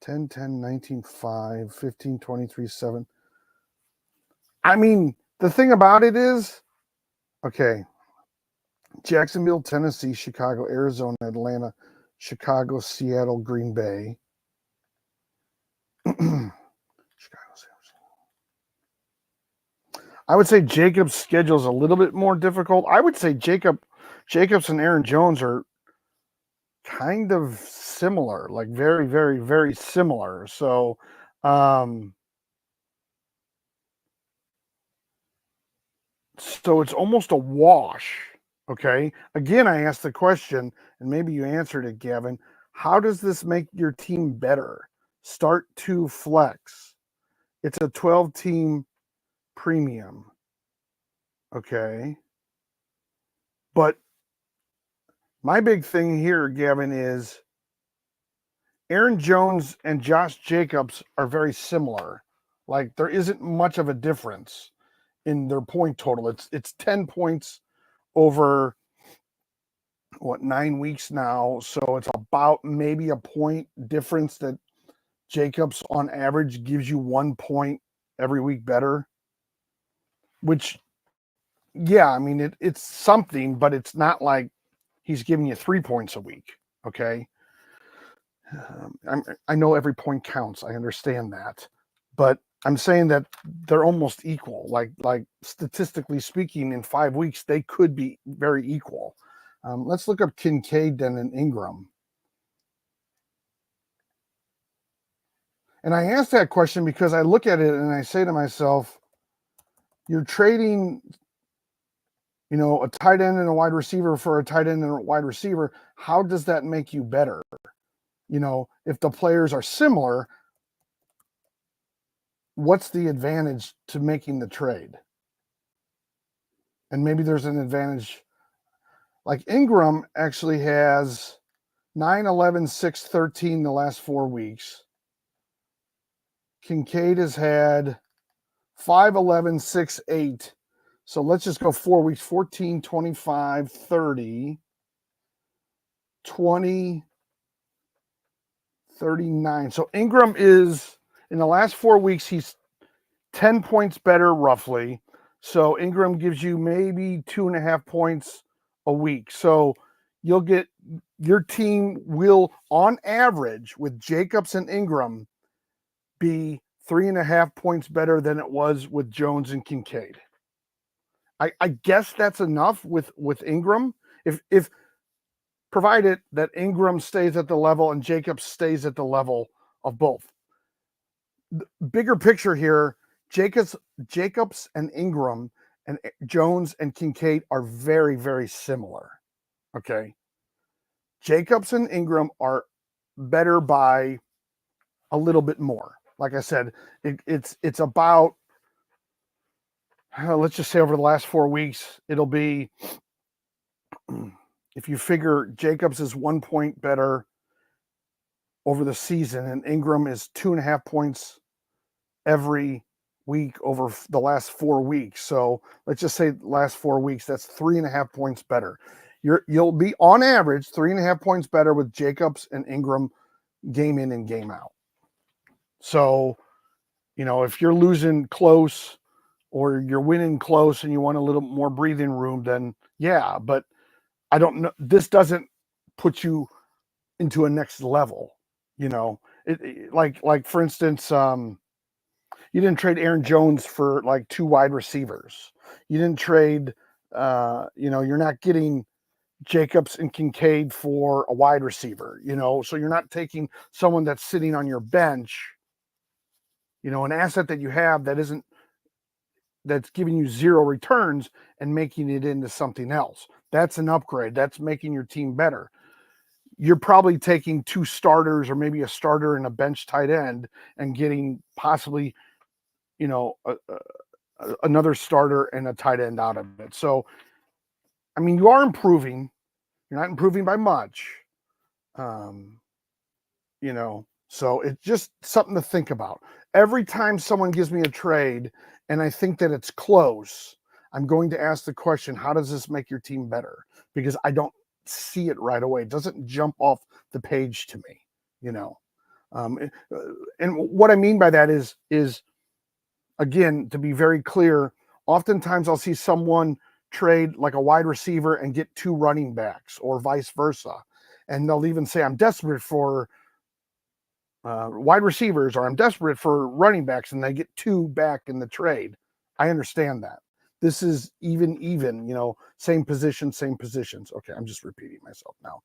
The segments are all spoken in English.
10, 10, 19, 5, 15, 23, 7. I mean, the thing about it is, okay, Jacksonville, Tennessee, Chicago, Arizona, Atlanta, Chicago, Seattle, Green Bay. Chicago, I would say Jacobs' schedule is a little bit more difficult. I would say Jacobs and Aaron Jones are kind of similar, like very, very, very similar. So, so it's almost a wash. Okay. Again, I asked the question, and maybe you answered it, Gavin. How does this make your team better? Start to flex. It's a 12-team premium. Okay. But my big thing here, Gavin, is Aaron Jones and Josh Jacobs are very similar. Like there isn't much of a difference in their point total. It's 10 points over 9 weeks now. So it's about maybe a point difference that Jacobs on average gives you 1 point every week better. Which, yeah, I mean it's something, but it's not like he's giving you 3 points a week. Okay. I know every point counts. I understand that, but I'm saying that they're almost equal. Like statistically speaking, in 5 weeks they could be very equal. Let's look up Kincaid then and Ingram. And I ask that question because I look at it and I say to myself, you're trading, a tight end and a wide receiver for a tight end and a wide receiver. How does that make you better? If the players are similar, what's the advantage to making the trade? And maybe there's an advantage. Like Ingram actually has 9, 11, 6, 13 the last 4 weeks. Kincaid has had 5, 11, 6, 8. So let's just go 4 weeks, 14, 25, 30, 20, 39. So Ingram is, in the last 4 weeks, he's 10 points better roughly. So Ingram gives you maybe 2.5 points a week. So you'll get, your team will, on average, with Jacobs and Ingram, be 3.5 points better than it was with Jones and Kincaid. I guess that's enough with Ingram. If provided that Ingram stays at the level and Jacobs stays at the level of both. The bigger picture here, Jacobs and Ingram and Jones and Kincaid are very, very similar. Okay. Jacobs and Ingram are better by a little bit more. Like I said, it's about, let's just say over the last 4 weeks, it'll be, if you figure Jacobs is 1 point better over the season and Ingram is 2.5 points every week over the last 4 weeks. So let's just say last 4 weeks, that's 3.5 points better. You'll be on average 3.5 points better with Jacobs and Ingram game in and game out. So, if you're losing close or you're winning close and you want a little more breathing room, then yeah, but I don't know. This doesn't put you into a next level, like for instance, you didn't trade Aaron Jones for like 2 wide receivers. You didn't trade, you're not getting Jacobs and Kincaid for a wide receiver, so you're not taking someone that's sitting on your bench, an asset that you have that's giving you 0 returns and making it into something else. That's an upgrade. That's making your team better. You're probably taking 2 starters or maybe a starter and a bench tight end and getting possibly, another starter and a tight end out of it. So, I mean, you are improving. You're not improving by much. So it's just something to think about. Every time someone gives me a trade and I think that it's close, I'm going to ask the question, how does this make your team better? Because I don't see it right away. It doesn't jump off the page to me, And what I mean by that is again, to be very clear, oftentimes I'll see someone trade like a wide receiver and get 2 running backs or vice versa. And they'll even say, I'm desperate for wide receivers or I'm desperate for running backs, and they get 2 back in the trade. I understand that. This is even, same positions. Okay, I'm just repeating myself now.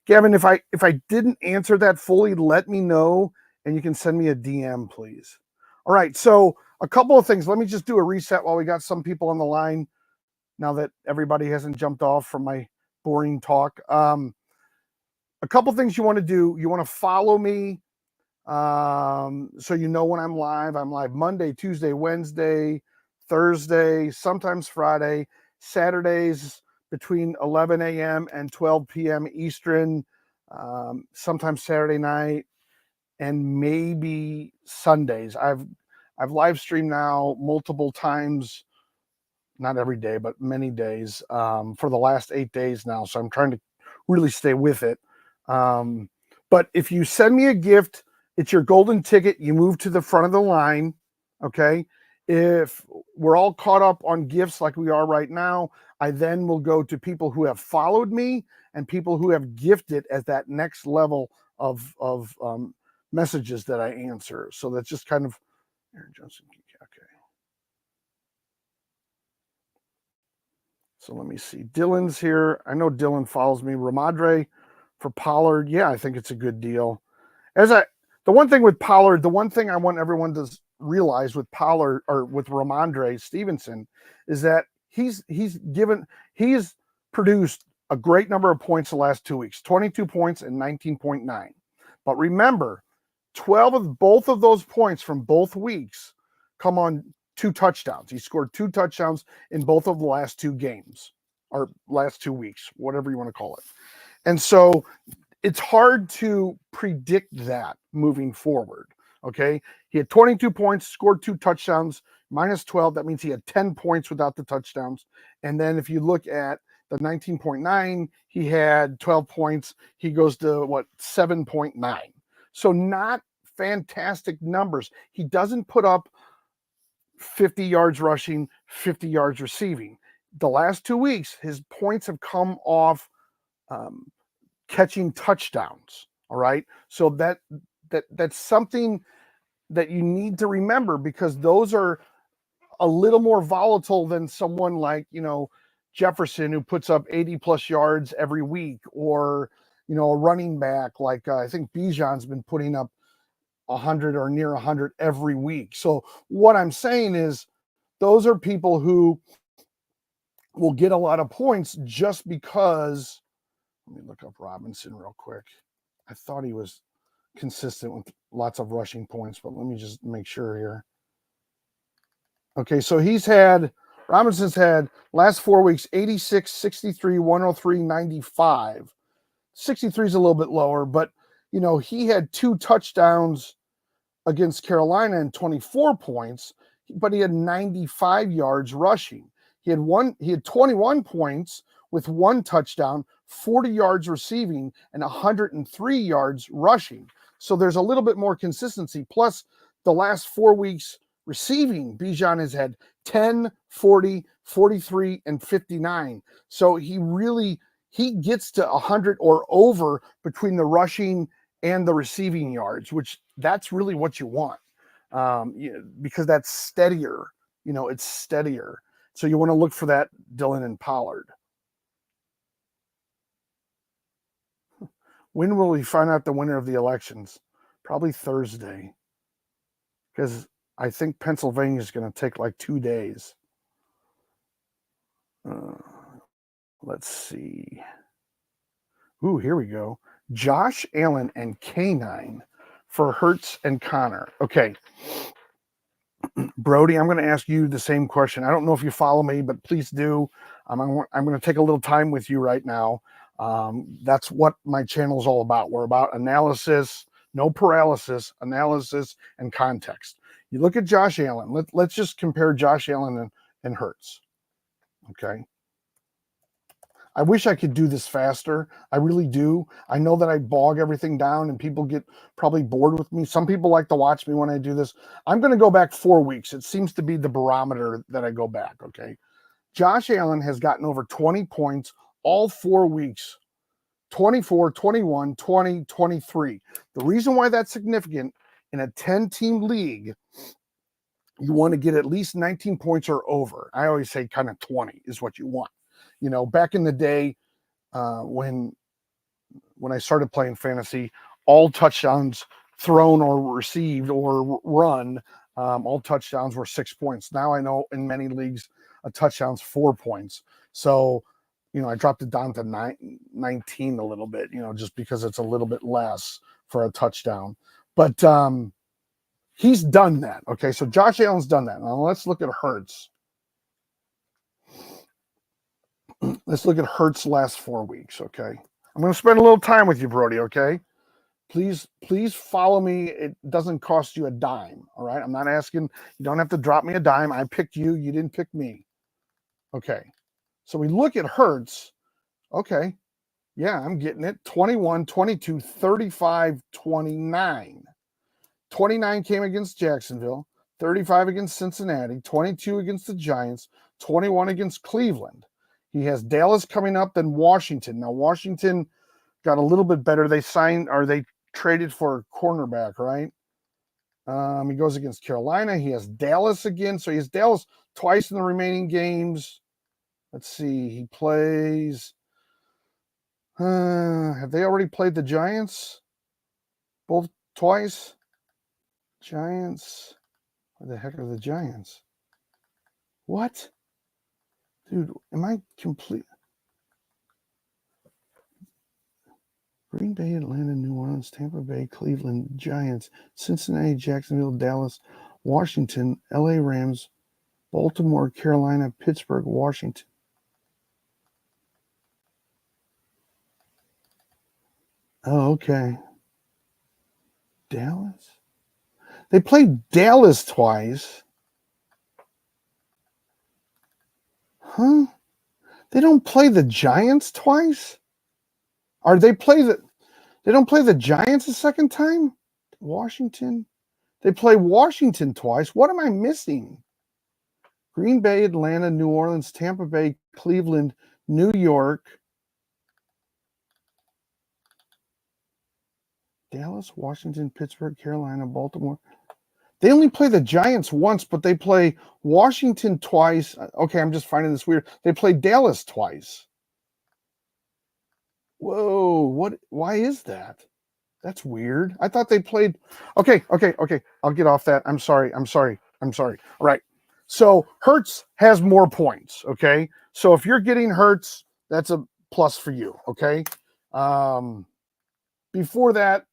Gavin, if I didn't answer that fully, let me know, and you can send me a DM, please. All right, so a couple of things. Let me just do a reset while we got some people on the line now that everybody hasn't jumped off from my boring talk. A couple things you want to do. You want to follow me so you know when I'm live. I'm live Monday, Tuesday, Wednesday, Thursday, sometimes Friday, Saturdays between 11 a.m. and 12 p.m. Eastern, sometimes Saturday night, and maybe Sundays. I've live streamed now multiple times, not every day, but many days, for the last 8 days now. So I'm trying to really stay with it. But if you send me a gift, it's your golden ticket. You move to the front of the line. Okay. If we're all caught up on gifts like we are right now, I then will go to people who have followed me and people who have gifted at that next level of messages that I answer. So that's just kind of Aaron Johnson. Okay. So let me see. Dylan's here. I know Dylan follows me. Ramadre for Pollard. Yeah, I think it's a good deal. The one thing with Pollard, the one thing I want everyone to realize with Pollard or with Ramondre Stevenson is that he's produced a great number of points the last 2 weeks, 22 points and 19.9. But remember, 12 of both of those points from both weeks come on 2 touchdowns. He scored 2 touchdowns in both of the last 2 games or last 2 weeks, whatever you want to call it. And so it's hard to predict that moving forward. Okay. He had 22 points, scored 2 touchdowns, minus 12. That means he had 10 points without the touchdowns. And then if you look at the 19.9, he had 12 points. He goes to 7.9. So not fantastic numbers. He doesn't put up 50 yards rushing, 50 yards receiving. The last 2 weeks, his points have come off catching touchdowns. All right. So that's something that you need to remember, because those are a little more volatile than someone like, Jefferson, who puts up 80 plus yards every week, or, a running back like I think Bijan's been putting up 100 or near 100 every week. So what I'm saying is those are people who will get a lot of points just because. Let me look up Robinson real quick. I thought he was consistent with lots of rushing points, but let me just make sure here. Okay, so Robinson's had last 4 weeks, 86, 63, 103, 95. 63 is a little bit lower, but, he had 2 touchdowns against Carolina and 24 points, but he had 95 yards rushing. He had 21 points with 1 touchdown, 40 yards receiving, and 103 yards rushing. So there's a little bit more consistency. Plus, the last 4 weeks receiving, Bijan has had 10, 40, 43, and 59. So he gets to 100 or over between the rushing and the receiving yards, which that's really what you want, because that's steadier. It's steadier. So you want to look for that, Dylan and Pollard. When will we find out the winner of the elections? Probably Thursday, because I think Pennsylvania is going to take like 2 days. Let's see. Ooh, here we go. Josh Allen and K9 for Hurts and Connor. Okay. Brody, I'm going to ask you the same question. I don't know if you follow me, but please do. I'm going to take a little time with you right now. That's what my channel is all about. We're about analysis, no paralysis, analysis, and context. You look at Josh Allen. Let's just compare Josh Allen and Hurts. Okay. I wish I could do this faster. I really do. I know that I bog everything down and people get probably bored with me. Some people like to watch me when I do this. I'm going to go back 4 weeks. It seems to be the barometer that I go back, okay? Josh Allen has gotten over 20 points all 4 weeks. 24, 21, 20, 23. The reason why that's significant in a 10-team league, you want to get at least 19 points or over. I always say kind of 20 is what you want. You know, back in the day when I started playing fantasy, all touchdowns thrown or received or run, all touchdowns were 6 points. Now I know in many leagues a touchdown's 4 points. So, you know, I dropped it down to 19 a little bit, you know, just because it's a little bit less for a touchdown. But he's done that. Okay, so Josh Allen's done that. Now let's look at Hurts. Let's look at Hurts' last 4 weeks. Okay, I'm going to spend a little time with you, Brody. Okay, please follow me. It doesn't cost you a dime. All right, I'm not asking. You don't have to drop me a dime. I picked you. You didn't pick me. Okay, so we look at Hurts. Okay, yeah, I'm getting it. 21, 22, 35, 29. 29 came against Jacksonville, 35 against Cincinnati, 22 against the Giants, 21 against Cleveland. He has Dallas coming up, then Washington. Now, Washington got a little bit better. They traded for a cornerback, right? He goes against Carolina. He has Dallas again. So he has Dallas twice in the remaining games. Let's see. He plays. Have they already played the Giants? Both twice? Giants. Where the heck are the Giants? What? Dude, am I complete? Green Bay, Atlanta, New Orleans, Tampa Bay, Cleveland, Giants, Cincinnati, Jacksonville, Dallas, Washington, LA Rams, Baltimore, Carolina, Pittsburgh, Washington. Oh, okay. Dallas? They played Dallas twice. Huh? They don't play the Giants twice? Or they don't play the Giants a second time? Washington? They play Washington twice. What am I missing? Green Bay, Atlanta, New Orleans, Tampa Bay, Cleveland, New York, Dallas, Washington, Pittsburgh, Carolina, Baltimore. They only play the Giants once, but they play Washington twice. Okay, I'm just finding this weird. They play Dallas twice. Whoa, what? Why is that? That's weird. I thought they played. Okay. I'll get off that. I'm sorry. All right. So Hurts has more points. Okay. So if you're getting Hurts, that's a plus for you. Okay. Before that,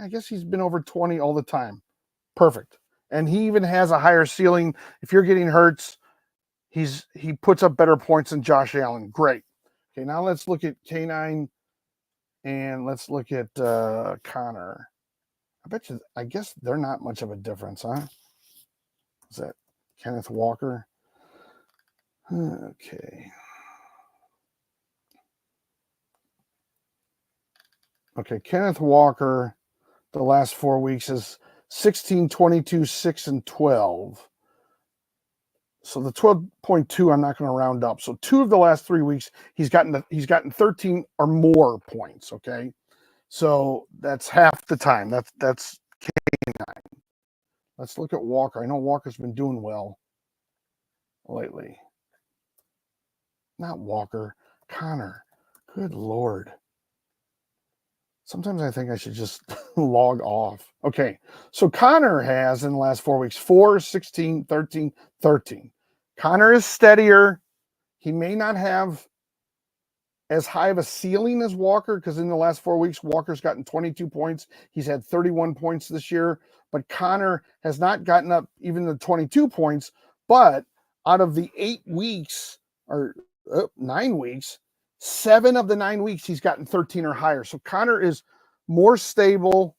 I guess he's been over 20 all the time. Perfect. And he even has a higher ceiling. If you're getting Hurts, he puts up better points than Josh Allen. Great. Okay, now let's look at K9 and let's look at Connor. I guess they're not much of a difference, huh? Is that Kenneth Walker? Okay. Okay, Kenneth Walker, the last 4 weeks is 16, 22, 6, and 12. So the 12.2, I'm not going to round up. So 2 of the last 3 weeks, he's gotten 13 or more points. Okay, so that's half the time. That's K9. Let's look at Walker. I know Walker's been doing well lately. Not Walker, Connor. Good Lord. Sometimes I think I should just log off. Okay, so Connor has in the last 4 weeks 4, 16, 13, 13. Connor is steadier. He may not have as high of a ceiling as Walker because in the last 4 weeks, Walker's gotten 22 points. He's had 31 points this year, but Connor has not gotten up even the 22 points. But out of the 8 weeks or 9 weeks, 7 of the 9 weeks, he's gotten 13 or higher. So Connor is more stable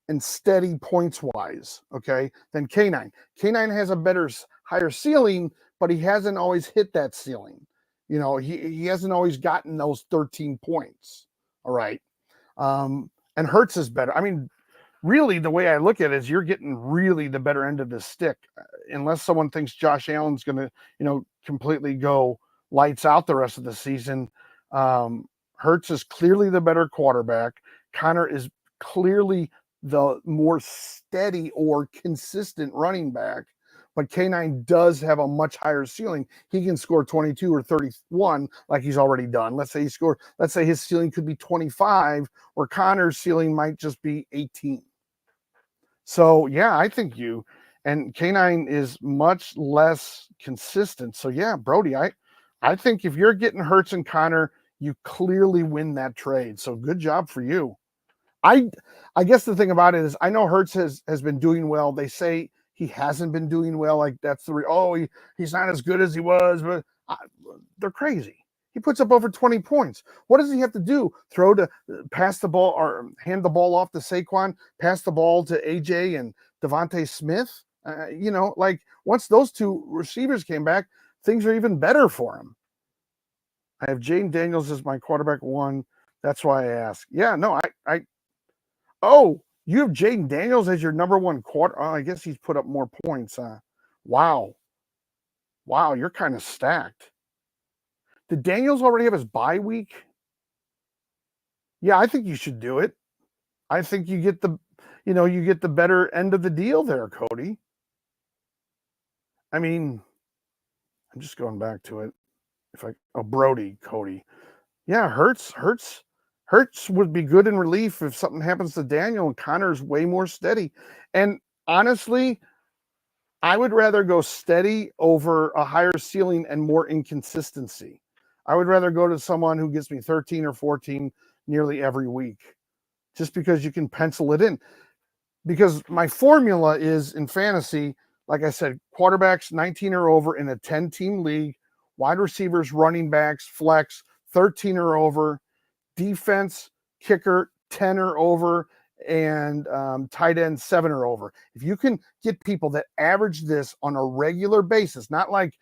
and steady points wise, okay, than K9. K9 has a higher ceiling, but he hasn't always hit that ceiling. He hasn't always gotten those 13 points. All right. And Hurts is better. I mean, really, the way I look at it is you're getting really the better end of the stick, unless someone thinks Josh Allen's going to, completely go lights out the rest of the season. Hurts is clearly the better quarterback. Connor is clearly the more steady or consistent running back. But K9 does have a much higher ceiling. He can score 22 or 31 like he's already done. Let's say his ceiling could be 25, or Connor's ceiling might just be 18. So yeah, I think and K9 is much less consistent. So yeah, Brody, I think if you're getting Hurts and Connor, you clearly win that trade. So good job for you. I guess the thing about it is I know Hurts has been doing well. They say he hasn't been doing well. Like that's he's not as good as he was, but they're crazy. He puts up over 20 points. What does he have to do? Pass the ball or hand the ball off to Saquon, pass the ball to AJ and Devontae Smith? Like once those two receivers came back, things are even better for him. I have Jaden Daniels as my quarterback one. That's why I ask. Yeah, no, Oh, you have Jaden Daniels as your number one quarter. Oh, I guess he's put up more points. Wow. Wow, you're kind of stacked. Did Daniels already have his bye week? Yeah, I think you should do it. I think you get the better end of the deal there, Cody. I mean, I'm just going back to it. Brody, Cody. Yeah, Hurts would be good in relief if something happens to Daniel, and Connor's way more steady. And honestly, I would rather go steady over a higher ceiling and more inconsistency. I would rather go to someone who gets me 13 or 14 nearly every week, just because you can pencil it in. Because my formula is in fantasy, like I said, quarterbacks 19 or over in a 10-team league, wide receivers, running backs, flex 13 or over, defense, kicker 10 or over, and tight end 7 or over. If you can get people that average this on a regular basis, not like,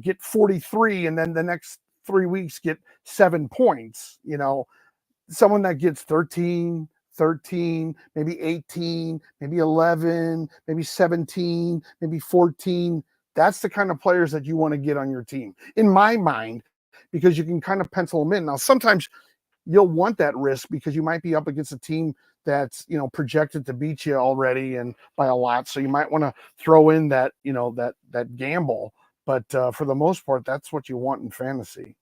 get 43 and then the next 3 weeks get 7 points, someone that gets 13, maybe 18, maybe 11, maybe 17, maybe 14. That's the kind of players that you want to get on your team, in my mind, because you can kind of pencil them in. Now, sometimes you'll want that risk because you might be up against a team that's projected to beat you already and by a lot. So you might want to throw in that that gamble. But for the most part, that's what you want in fantasy.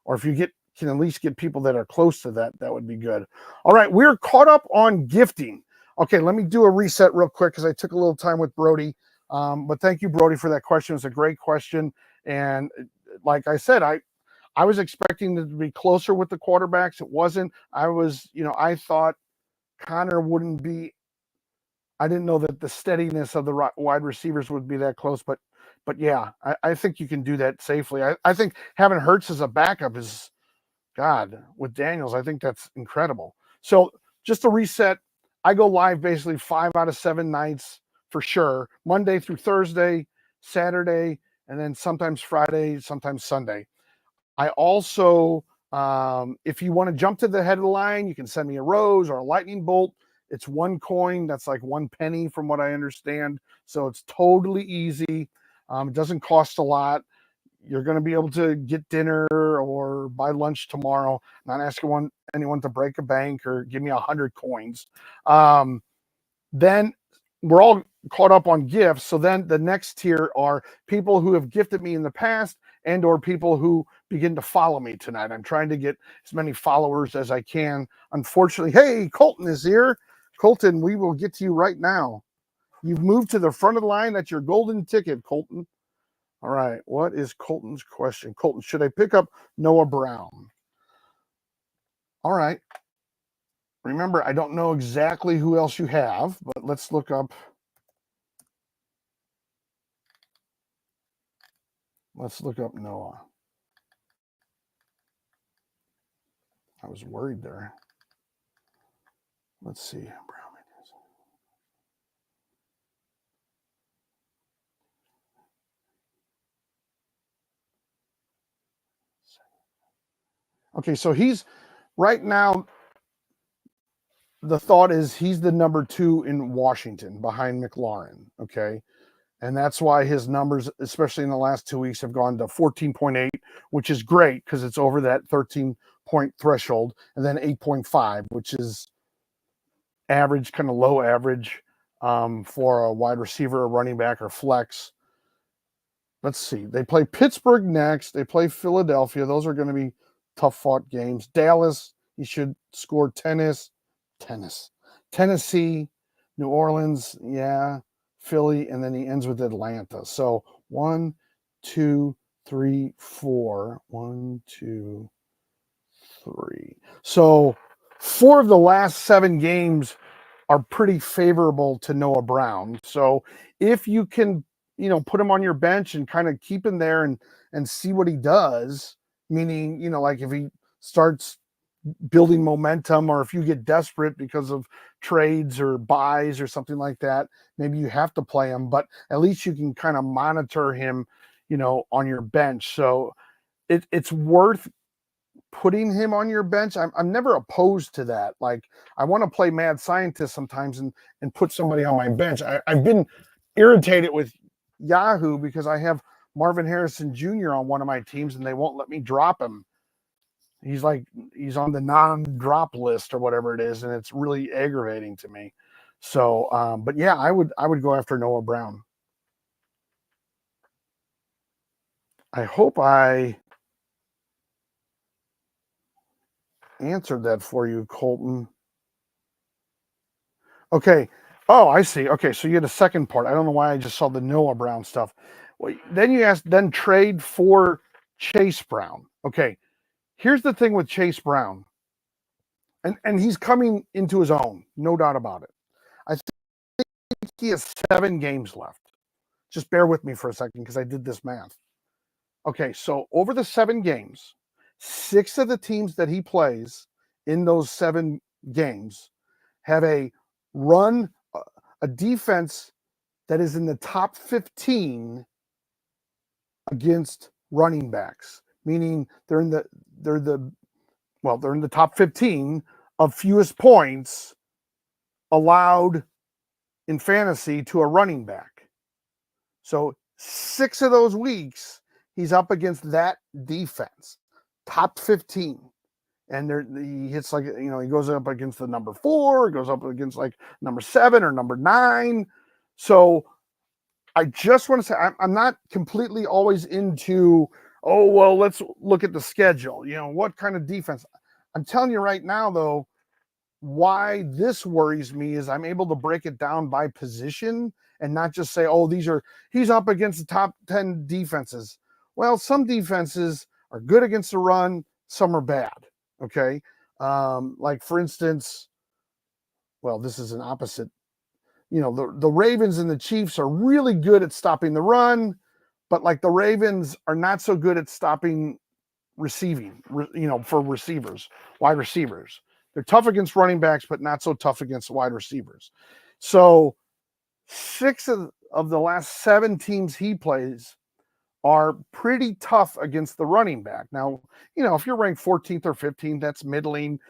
Or if you can at least get people that are close to that, that would be good. All right, we're caught up on gifting. Okay, let me do a reset real quick because I took a little time with Brody. But thank you, Brody, for that question. It's a great question. And like I said, I was expecting it to be closer with the quarterbacks. It wasn't. I thought Connor wouldn't be. I didn't know that the steadiness of the wide receivers would be that close, but yeah, I think you can do that safely. I think having Hurts as a backup is, God, with Daniels, I think that's incredible. So just to reset, I go live basically 5 out of 7 nights for sure, Monday through Thursday, Saturday, and then sometimes Friday, sometimes Sunday. I also, if you want to jump to the head of the line, you can send me a rose or a lightning bolt. It's 1 coin. That's like 1 penny from what I understand. So it's totally easy. It doesn't cost a lot. You're going to be able to get dinner or buy lunch tomorrow. Not asking anyone to break a bank or give me 100 coins. Then we're all caught up on gifts. So then the next tier are people who have gifted me in the past and or people who begin to follow me tonight. I'm trying to get as many followers as I can. Unfortunately, hey, Colton is here. Colton, we will get to you right now. You've moved to the front of the line. That's your golden ticket, Colton. All right. What is Colton's question? Colton, should I pick up Noah Brown? All right. Remember, I don't know exactly who else you have, but let's look up. Let's look up Noah. I was worried there. Let's see. Okay, so he's right now. The thought is he's the number 2 in Washington behind McLaurin. Okay. And that's why his numbers, especially in the last 2 weeks, have gone to 14.8, which is great because it's over that 13-point threshold, and then 8.5, which is average, kind of low average for a wide receiver, a running back, or flex. Let's see. They play Pittsburgh next. They play Philadelphia. Those are going to be tough fought games. Dallas, he should score. Tennessee, New Orleans, yeah, Philly, and then he ends with Atlanta. So 1, 2, 3, 4. 1, 2, 3. So 4 of the last 7 games are pretty favorable to Noah Brown. So if you can, put him on your bench and kind of keep him there and see what he does, meaning, like if he starts building momentum, or if you get desperate because of trades or buys or something like that, maybe you have to play him, but at least you can kind of monitor him, on your bench. So it's worth putting him on your bench. I'm never opposed to that. Like, I want to play mad scientist sometimes and put somebody on my bench. I've been irritated with Yahoo because I have Marvin Harrison Jr. on one of my teams and they won't let me drop him. He's on the non-drop list or whatever it is, and it's really aggravating to me. So, but yeah, I would go after Noah Brown. I hope I answered that for you, Colton. Okay. Oh, I see. Okay, so you had a second part. I don't know why I just saw the Noah Brown stuff. Well, then you asked, then trade for Chase Brown. Okay, here's the thing with Chase Brown, and he's coming into his own, no doubt about it. I think he has 7 games left. Just bear with me for a second because I did this math. Okay, so over the 7 games, 6 of the teams that he plays in those 7 games have a defense that is in the top 15 against running backs, meaning they're in the top 15 of fewest points allowed in fantasy to a running back. So 6 of those weeks he's up against that defense, top 15. And he hits he goes up against the number 4, goes up against like number 7 or number 9. So I just want to say I'm not completely always into, oh, well, let's look at the schedule. What kind of defense? I'm telling you right now, though, why this worries me is I'm able to break it down by position and not just say, oh, he's up against the top 10 defenses. Well, some defenses are good against the run, some are bad. Okay. Like for instance, well, this is an opposite. The Ravens and the Chiefs are really good at stopping the run, but like the Ravens are not so good at stopping receiving, for receivers, wide receivers. They're tough against running backs, but not so tough against wide receivers. So 6 of the last 7 teams he plays are pretty tough against the running back. Now, if you're ranked 14th or 15th, that's middling.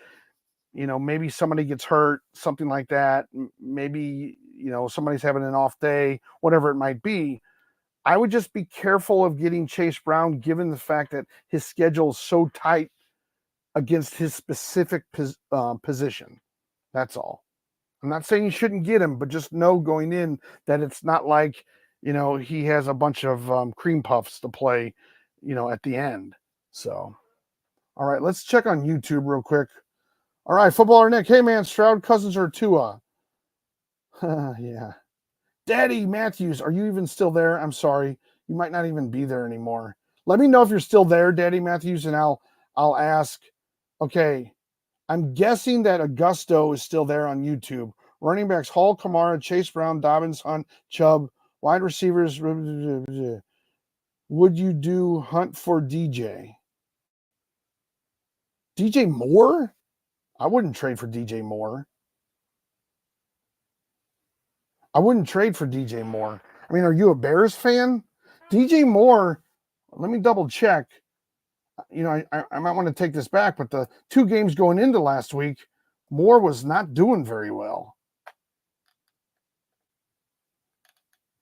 Maybe somebody gets hurt, something like that. Maybe, somebody's having an off day, whatever it might be. I would just be careful of getting Chase Brown, given the fact that his schedule is so tight against his specific position. That's all. I'm not saying you shouldn't get him, but just know going in that it's not like, he has a bunch of cream puffs to play, at the end. So, all right, let's check on YouTube real quick. All right, Footballer Nick. Hey, man, Stroud, Cousins, or Tua? Yeah. Daddy Matthews, are you even still there? I'm sorry. You might not even be there anymore. Let me know if you're still there, Daddy Matthews, and I'll ask. Okay. I'm guessing that Augusto is still there on YouTube. Running backs, Hall, Kamara, Chase Brown, Dobbins, Hunt, Chubb. Wide receivers, would you do Hunt for DJ? DJ Moore? I wouldn't trade for DJ Moore. I wouldn't trade for DJ Moore. I mean, are you a Bears fan? DJ Moore, let me double check. I might want to take this back, but the 2 games going into last week, Moore was not doing very well.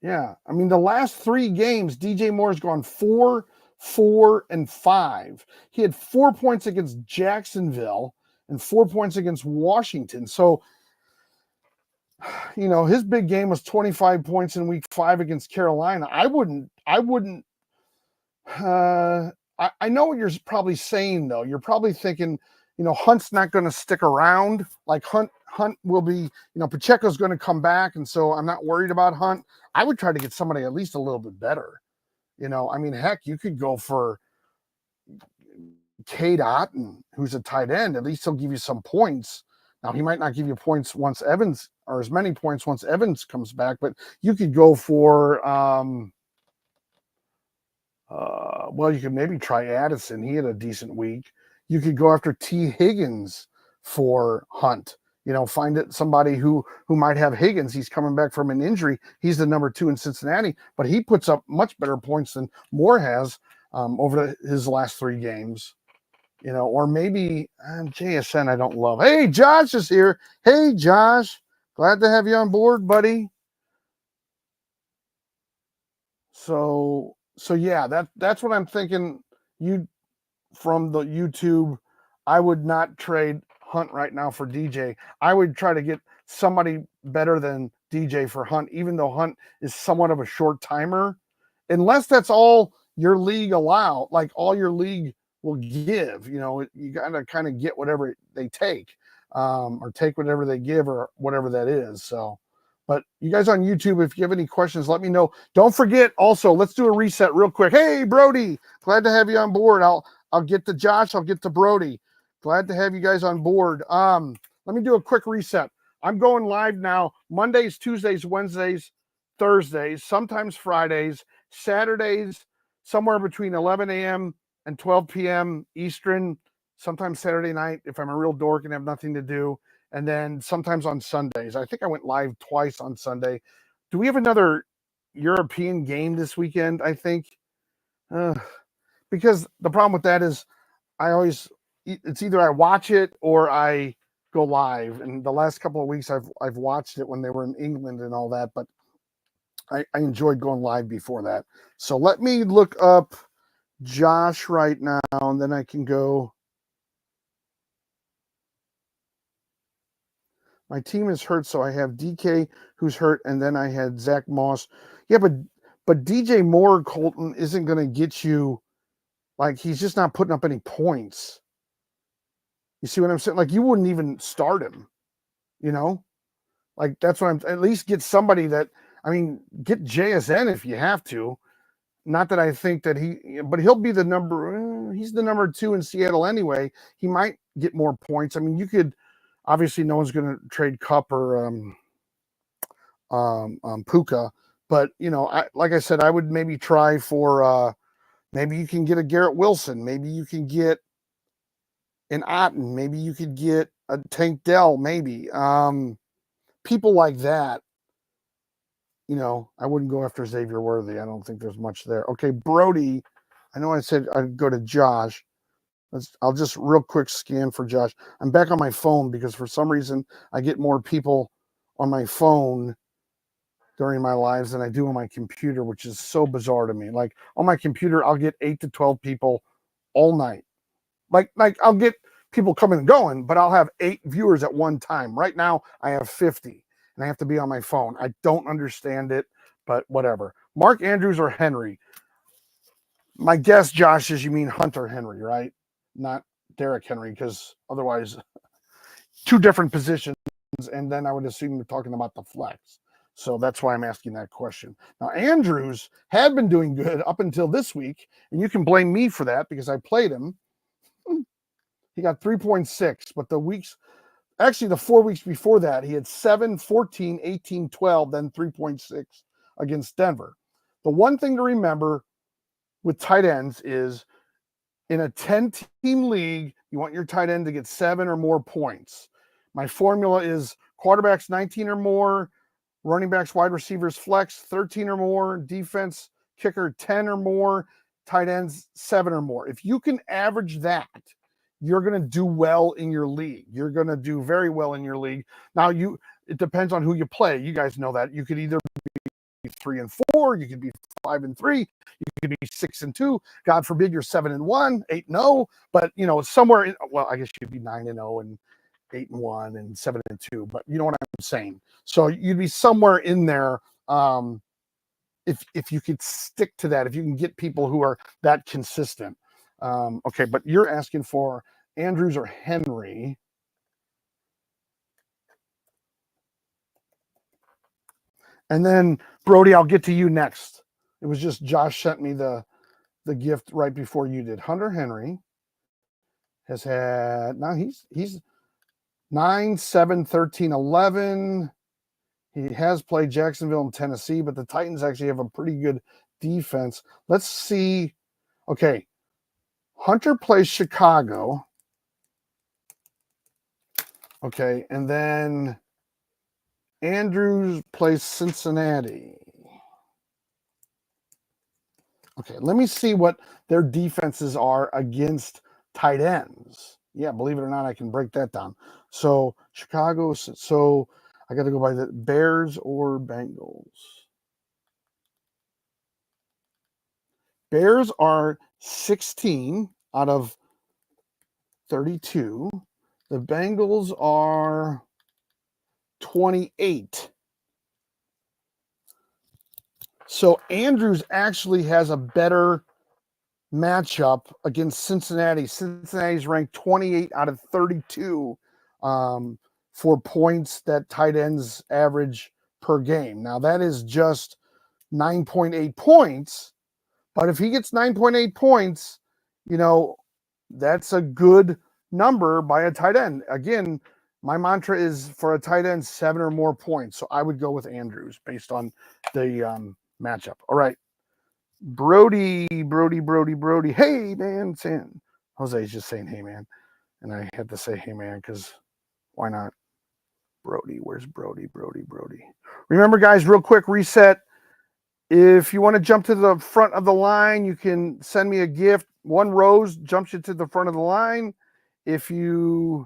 Yeah. I mean, the last 3 games, DJ Moore's gone 4, 4, and 5. He had 4 points against Jacksonville and 4 points against Washington. So, his big game was 25 points in week 5 against Carolina. I know what you're probably saying, though. You're probably thinking, Hunt's not going to stick around. Like Hunt will be, Pacheco's going to come back, and so I'm not worried about Hunt. I would try to get somebody at least a little bit better. I mean, heck, you could go for Cade Otton, who's a tight end. At least he'll give you some points. Now, he might not give you points once Evans, or as many points once Evans comes back, but you could go for, you could maybe try Addison. He had a decent week. You could go after T. Higgins for Hunt. Find somebody who might have Higgins. He's coming back from an injury. He's the number 2 in Cincinnati, but he puts up much better points than Moore has over his last 3 games. Or maybe JSN I don't love. Hey, Josh is here. Hey, Josh. Glad to have you on board, buddy. So yeah, that's what I'm thinking. From the YouTube, I would not trade Hunt right now for DJ. I would try to get somebody better than DJ for Hunt, even though Hunt is somewhat of a short timer, unless that's all your league allow, like all your league will give. You got to kind of get whatever they take, or take whatever they give, or whatever that is. So, but you guys on YouTube, if you have any questions, let me know. Don't forget, also, let's do a reset real quick. Hey, Brody, glad to have you on board. I'll get to Josh. I'll get to Brody. Glad to have you guys on board. Let me do a quick reset. I'm going live now Mondays, Tuesdays, Wednesdays, Thursdays, sometimes Fridays, Saturdays, somewhere between 11 a.m. and 12 p.m. Eastern, sometimes Saturday night if I'm a real dork and have nothing to do, and then sometimes on Sundays. I think I went live twice on Sunday. Do we have another European game this weekend, I think? Because the problem with that is it's either I watch it or I go live. And the last couple of weeks I've watched it when they were in England and all that, but I enjoyed going live before that. So let me look up Josh right now, and then I can go. My team is hurt, so I have DK who's hurt, and then I had Zach Moss. Yeah, but DJ Moore, Colton, isn't going to get you, like, he's just not putting up any points. You see what I'm saying? Like, you wouldn't even start him, Like, that's what I'm, at least get somebody that, get JSN if you have to. Not that I think that but he'll be he's the number 2 in Seattle anyway. He might get more points. You could, obviously no one's going to trade Cup or Puka, but like I said, I would maybe try for, maybe you can get a Garrett Wilson. Maybe you can get an Otten. Maybe you could get a Tank Dell, maybe. People like that. I wouldn't go after Xavier Worthy. I don't think there's much there. Okay, Brody. I know I said I'd go to Josh. I'll just real quick scan for Josh. I'm back on my phone because for some reason I get more people on my phone during my lives than I do on my computer, which is so bizarre to me. Like on my computer, I'll get 8 to 12 people all night. Like I'll get people coming and going, but I'll have 8 viewers at one time. Right now, I have 50. And I have to be on my phone. I don't understand it, but whatever. Mark Andrews or Henry? My guess, Josh, is you mean Hunter Henry, right? Not Derrick Henry, because otherwise, 2 different positions, and then I would assume you're talking about the flex. So that's why I'm asking that question. Now, Andrews had been doing good up until this week, and you can blame me for that because I played him. He got 3.6, but the 4 weeks before that, he had 7, 14, 18, 12, then 3.6 against Denver. The one thing to remember with tight ends is in a 10-team league, you want your tight end to get 7 or more points. My formula is quarterbacks 19 or more, running backs, wide receivers, flex 13 or more, defense, kicker 10 or more, tight ends 7 or more. If you can average that, you're going to do well in your league. You're going to do very well in your league. Now, it depends on who you play. You guys know that. You could either be 3-4, you could be 5-3, you could be 6-2. God forbid you're 7-1, 8-0. But somewhere, well, I guess you'd be 9-0 and 8-1 and 7-2. But you know what I'm saying. So you'd be somewhere in there. If you could stick to that, if you can get people who are that consistent. Okay, but you're asking for Andrews or Henry. And then, Brody, I'll get to you next. It was just Josh sent me the gift right before you did. Hunter Henry has had, now he's 9, 7, 13, 11. He has played Jacksonville and Tennessee, but the Titans actually have a pretty good defense. Let's see. Okay. Hunter plays Chicago. Okay. And then Andrews plays Cincinnati. Okay. Let me see what their defenses are against tight ends. Yeah, believe it or not, I can break that down. So Chicago, so I got to go by the Bears or Bengals. Bears are 16 out of 32. The Bengals are 28. So Andrews actually has a better matchup against Cincinnati. Cincinnati's ranked 28 out of 32 for points that tight ends average per game. Now, that is just 9.8 points. But if he gets 9.8 points, that's a good number by a tight end. Again, my mantra is for a tight end, 7 or more points. So I would go with Andrews based on the matchup. All right. Brody. Hey, man. Jose's just saying, hey, man. And I had to say, hey, man, because why not? Brody. Where's Brody? Remember, guys, real quick reset. If you want to jump to the front of the line, you can send me a gift. 1 rose jumps you to the front of the line. Let me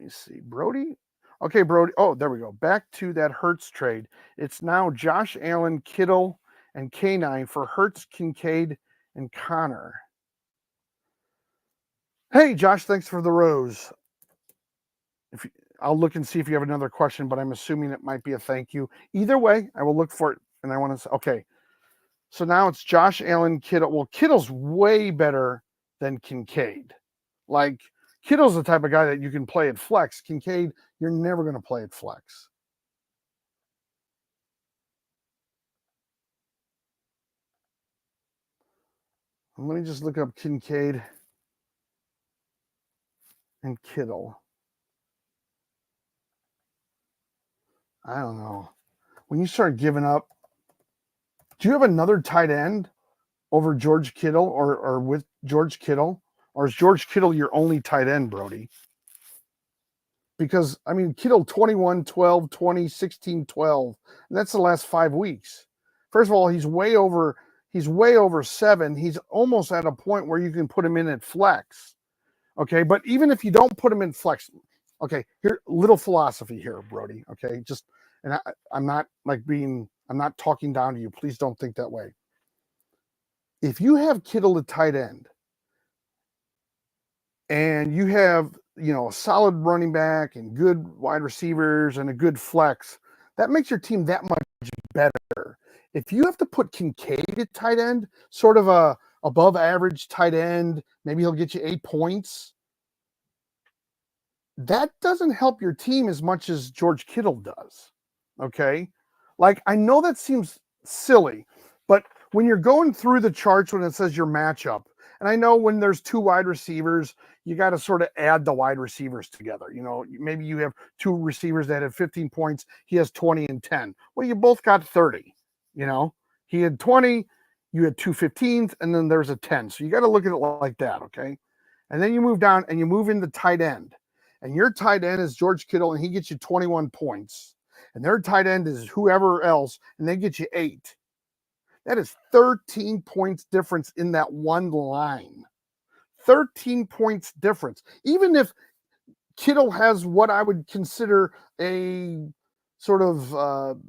see, Brody. Okay, Brody. Oh, there we go. Back to that Hurts trade. It's now Josh Allen, Kittle, and K9 for Hurts, Kincaid, and Connor. Hey, Josh, thanks for the rose. I'll look and see if you have another question, but I'm assuming it might be a thank you. Either way, I will look for it, and I want to say, okay. So now it's Josh Allen, Kittle. Well, Kittle's way better than Kincaid. Like, Kittle's the type of guy that you can play at flex. Kincaid, you're never going to play at flex. Let me just look up Kincaid and Kittle. I don't know. When you start giving up, do you have another tight end over George Kittle or with George Kittle? Or is George Kittle your only tight end, Brody? Because, I mean, Kittle 21, 12, 20, 16, 12. And that's the last 5 weeks. First of all, he's way over 7. He's almost at a point where you can put him in at flex. Okay, but even if you don't put him in flex, okay, here, little philosophy here, Brody. Okay, I'm not talking down to you. Please don't think that way. If you have Kittle at tight end and you have, a solid running back and good wide receivers and a good flex, that makes your team that much better. If you have to put Kincaid at tight end, sort of a above average tight end, maybe he'll get you 8 points. That doesn't help your team as much as George Kittle does. Okay. Like, I know that seems silly, but when you're going through the charts, when it says your matchup, and I know when there's 2 wide receivers, you got to sort of add the wide receivers together. Maybe you have 2 receivers that have 15 points. He has 20 and 10. Well, you both got 30. He had 20, you had 2 15s, and then there's a 10. So you got to look at it like that, okay? And then you move down and you move into tight end. And your tight end is George Kittle, and he gets you 21 points. And their tight end is whoever else, and they get you 8. That is 13 points difference in that one line. 13 points difference. Even if Kittle has what I would consider a sort of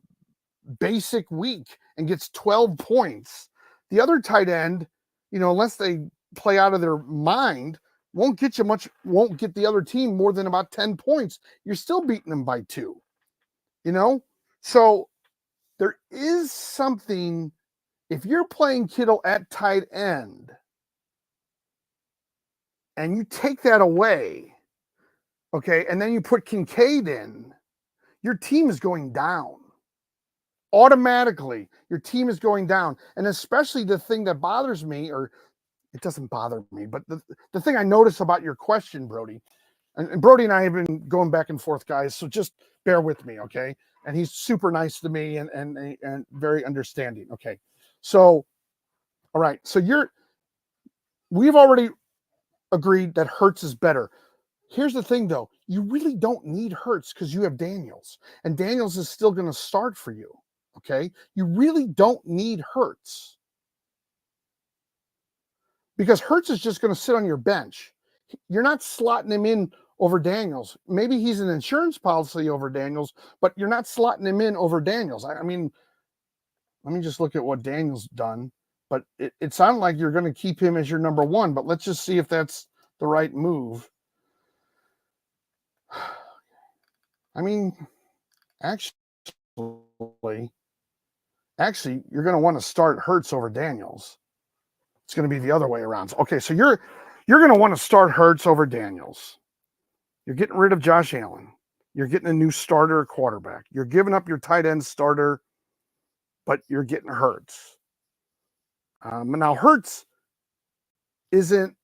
basic week and gets 12 points, the other tight end, unless they play out of their mind, won't get the other team more than about 10 points. You're still beating them by 2, So there is something, if you're playing Kittle at tight end and you take that away, okay, and then you put Kincaid in, your team is going down. Automatically, your team is going down. And especially the thing that bothers me, or it doesn't bother me, but the thing I notice about your question, Brody, and Brody and I have been going back and forth, guys, so just bear with me, okay? And he's super nice to me and very understanding, okay? So, all right, so we've already agreed that Hurts is better. Here's the thing, though. You really don't need Hurts because you have Daniels, and Daniels is still going to start for you, okay? You really don't need Hurts because Hurts is just going to sit on your bench. You're not slotting him in over Daniels. Maybe he's an insurance policy over Daniels, but you're not slotting him in over Daniels. I mean, let me just look at what Daniels done, but it sounded like you're going to keep him as your number 1, but let's just see if that's the right move. I mean, actually, you're going to want to start Hurts over Daniels. It's going to be the other way around. Okay, so you're going to want to start Hurts over Daniels. You're getting rid of Josh Allen. You're getting a new starter quarterback. You're giving up your tight end starter, but you're getting Hurts. Now, Hurts isn't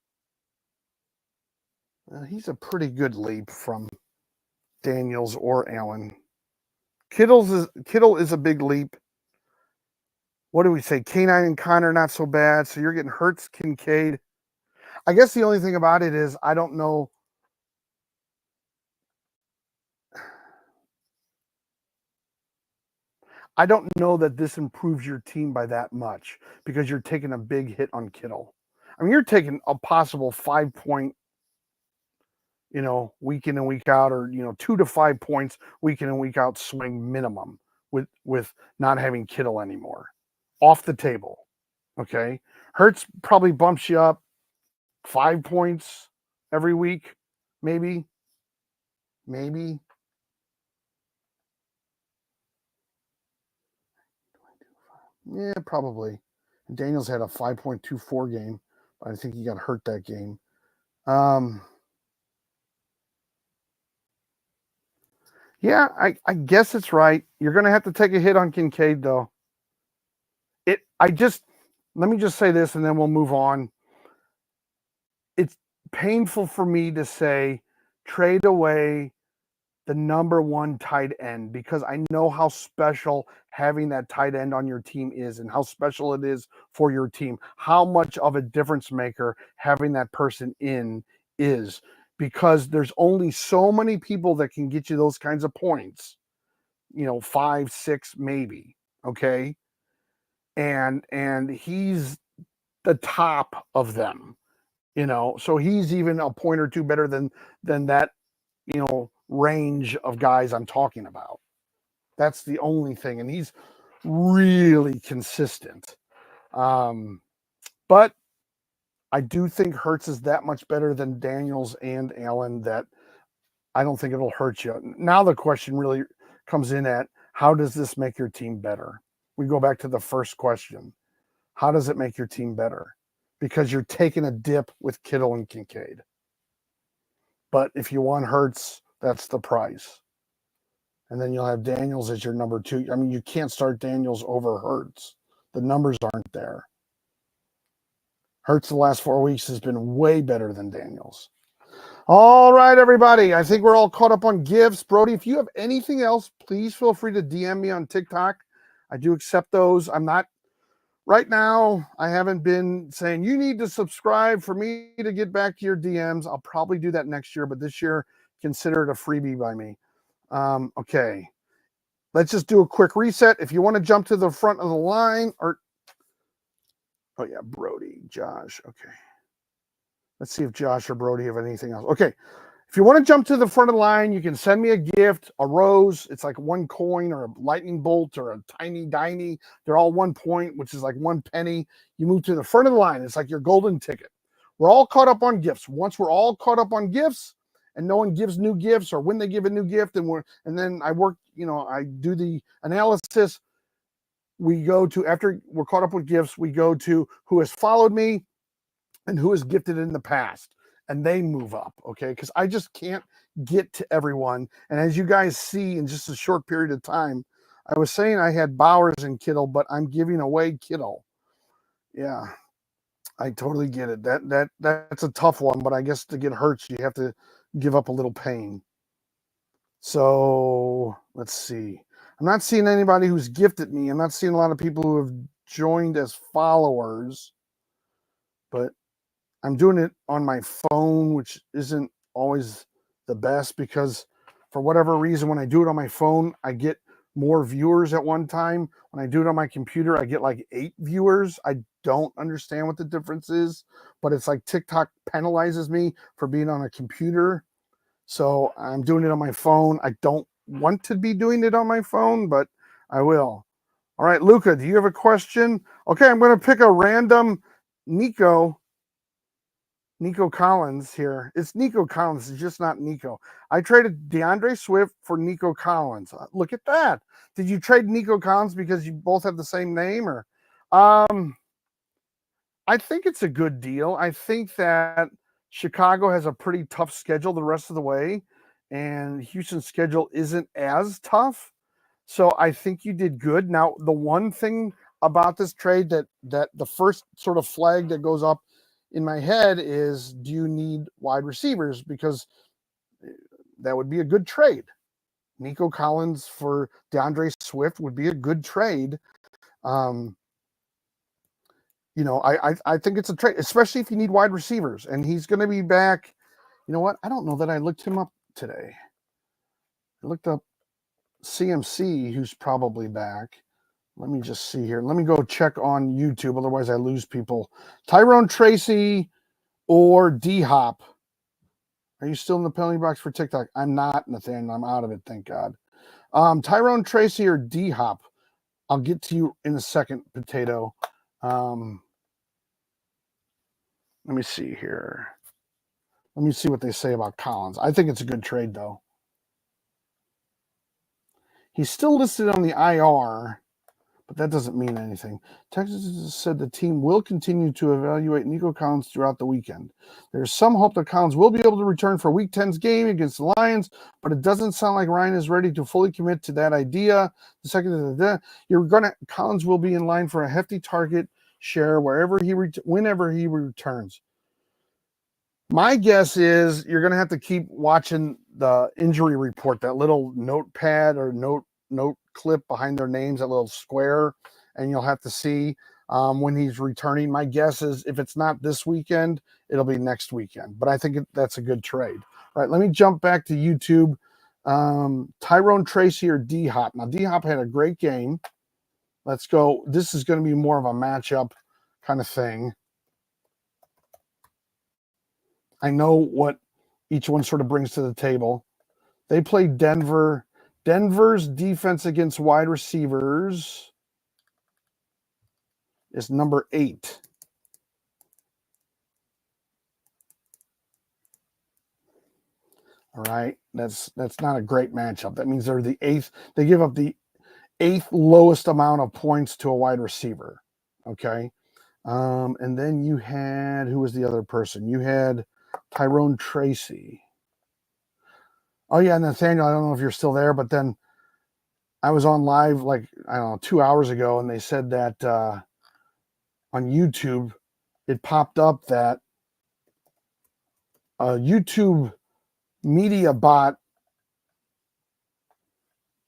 he's a pretty good leap from Daniels or Allen. Kittle is a big leap. What do we say? K9 and Connor, not so bad. So you're getting Hurts, Kincaid. I guess the only thing about it is I don't know. I don't know that this improves your team by that much because you're taking a big hit on Kittle. I mean, you're taking a possible 5-point, week in and week out, or 2 to 5 points week in and week out swing minimum with not having Kittle anymore. Off the table. Okay. Hurts probably bumps you up 5 points every week, maybe. Yeah, probably. Daniels had a 5.24 game, but I think he got hurt that game. Yeah, I guess it's right. You're going to have to take a hit on Kincaid, though. Let me just say this, and then we'll move on. It's painful for me to say trade away the number 1 tight end because I know how special having that tight end on your team is and how special it is for your team, how much of a difference maker having that person in is, because there's only so many people that can get you those kinds of points, 5, 6, maybe. Okay. And he's the top of them, so he's even a point or two better than that, range of guys I'm talking about. That's the only thing. And he's really consistent. But I do think Hurts is that much better than Daniels and Allen that I don't think it'll hurt you. Now the question really comes in at, how does this make your team better? We go back to the first question. How does it make your team better? Because you're taking a dip with Kittle and Kincaid. But if you want Hurts, that's the price. And then you'll have Daniels as your number 2. I mean, you can't start Daniels over Hurts. The numbers aren't there. Hurts the last 4 weeks has been way better than Daniels. All right, everybody. I think we're all caught up on gifts. Brody, if you have anything else, please feel free to DM me on TikTok. I do accept those. I'm not right now. I haven't been saying you need to subscribe for me to get back to your DMs. I'll probably do that next year, but this year, consider it a freebie by me. Okay. Let's just do a quick reset. If you want to jump to the front of the line, or Oh yeah, Brody, Josh. Okay. Let's see if Josh or Brody have anything else. Okay. If you want to jump to the front of the line, you can send me a gift, a rose. It's like 1 coin or a lightning bolt or a tiny diny. They're all 1 point, which is like 1 penny. You move to the front of the line. It's like your golden ticket. We're all caught up on gifts. Once we're all caught up on gifts and no one gives new gifts or when they give a new gift and then I work, I do the analysis. We go to, after we're caught up with gifts, we go to who has followed me and who is gifted in the past, and they move up, okay? Because I just can't get to everyone. And as you guys see in just a short period of time, I was saying I had Bowers and Kittle, but I'm giving away Kittle. Yeah, I totally get it. That's a tough one, but I guess to get hurt, you have to give up a little pain. So let's see. I'm not seeing anybody who's gifted me. I'm not seeing a lot of people who have joined as followers, but I'm doing it on my phone, which isn't always the best because for whatever reason, when I do it on my phone, I get more viewers at one time. When I do it on my computer, I get like 8 viewers. I don't understand what the difference is, but it's like TikTok penalizes me for being on a computer. So I'm doing it on my phone. I don't want to be doing it on my phone, but I will. All right, Luca, do you have a question? Okay, I'm going to pick a random Nico Collins here. It's Nico Collins. It's just not Nico. I traded DeAndre Swift for Nico Collins. Look at that. Did you trade Nico Collins because you both have the same name? Or, I think it's a good deal. I think that Chicago has a pretty tough schedule the rest of the way, and Houston's schedule isn't as tough. So I think you did good. Now, the one thing about this trade that the first sort of flag that goes up in my head is, do you need wide receivers? Because that would be a good trade. Nico Collins for DeAndre Swift would be a good trade. I think it's a trade, especially if you need wide receivers. And he's going to be back. You know what? I don't know that I looked him up today. I looked up CMC, who's probably back. Let me just see here. Let me go check on YouTube. Otherwise, I lose people. Tyrone Tracy or D-Hop. Are you still in the penalty box for TikTok? I'm not, Nathaniel. I'm out of it, thank God. Tyrone Tracy or D-Hop. I'll get to you in a second, Potato. Let me see here. Let me see what they say about Collins. I think it's a good trade, though. He's still listed on the IR, but that doesn't mean anything. Texas said the team will continue to evaluate Nico Collins throughout the weekend. There's some hope that Collins will be able to return for Week 10's game against the Lions, but it doesn't sound like Ryan is ready to fully commit to that idea. The second Collins will be in line for a hefty target share whenever he returns. My guess is you're going to have to keep watching the injury report, that little notepad or note clip behind their names, that little square, and you'll have to see when he's returning. My guess is if it's not this weekend, it'll be next weekend. But I think that's a good trade. All right, let me jump back to YouTube. Tyrone Tracy or D-Hop. Now, D-Hop had a great game. Let's go. This is going to be more of a matchup kind of thing. I know what each one sort of brings to the table. They played Denver. Denver's defense against wide receivers is number 8. All right. That's not a great matchup. That means they're the 8th. They give up the 8th lowest amount of points to a wide receiver. Okay. And then you had, who was the other person? You had Tyrone Tracy. Oh, yeah, Nathaniel, I don't know if you're still there, but then I was on live 2 hours ago, and they said that on YouTube, it popped up that a YouTube media bot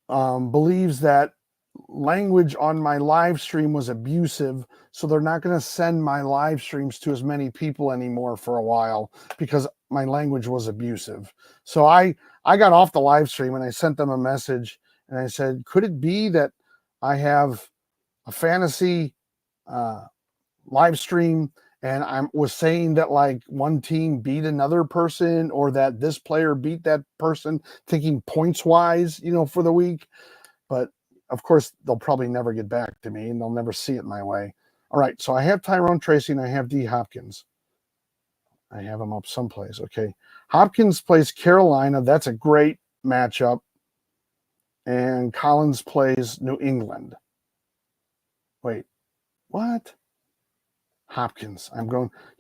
believes that language on my live stream was abusive, so they're not going to send my live streams to as many people anymore for a while because my language was abusive. So I got off the live stream and I sent them a message and I said, could it be that I have a fantasy live stream and I was saying that like one team beat another person or that this player beat that person, thinking points wise, for the week. But of course, they'll probably never get back to me and they'll never see it my way. All right, so I have Tyrone Tracy and I have D Hopkins. I have him up someplace. Okay. Hopkins plays Carolina. That's a great matchup. And Collins plays New England. Wait, what? Hopkins.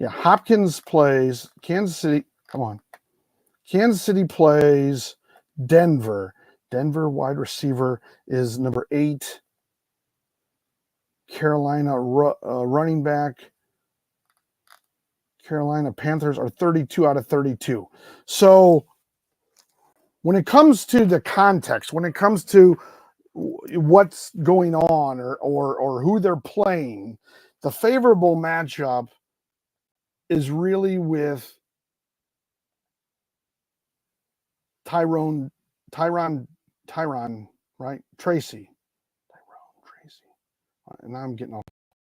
Hopkins plays Kansas City. Come on. Kansas City plays Denver. Denver wide receiver is number 8. Carolina running back. Carolina Panthers are 32 out of 32. So when it comes to the context, when it comes to what's going on or who they're playing, the favorable matchup is really with Tyrone, right? Tracy. And now I'm getting all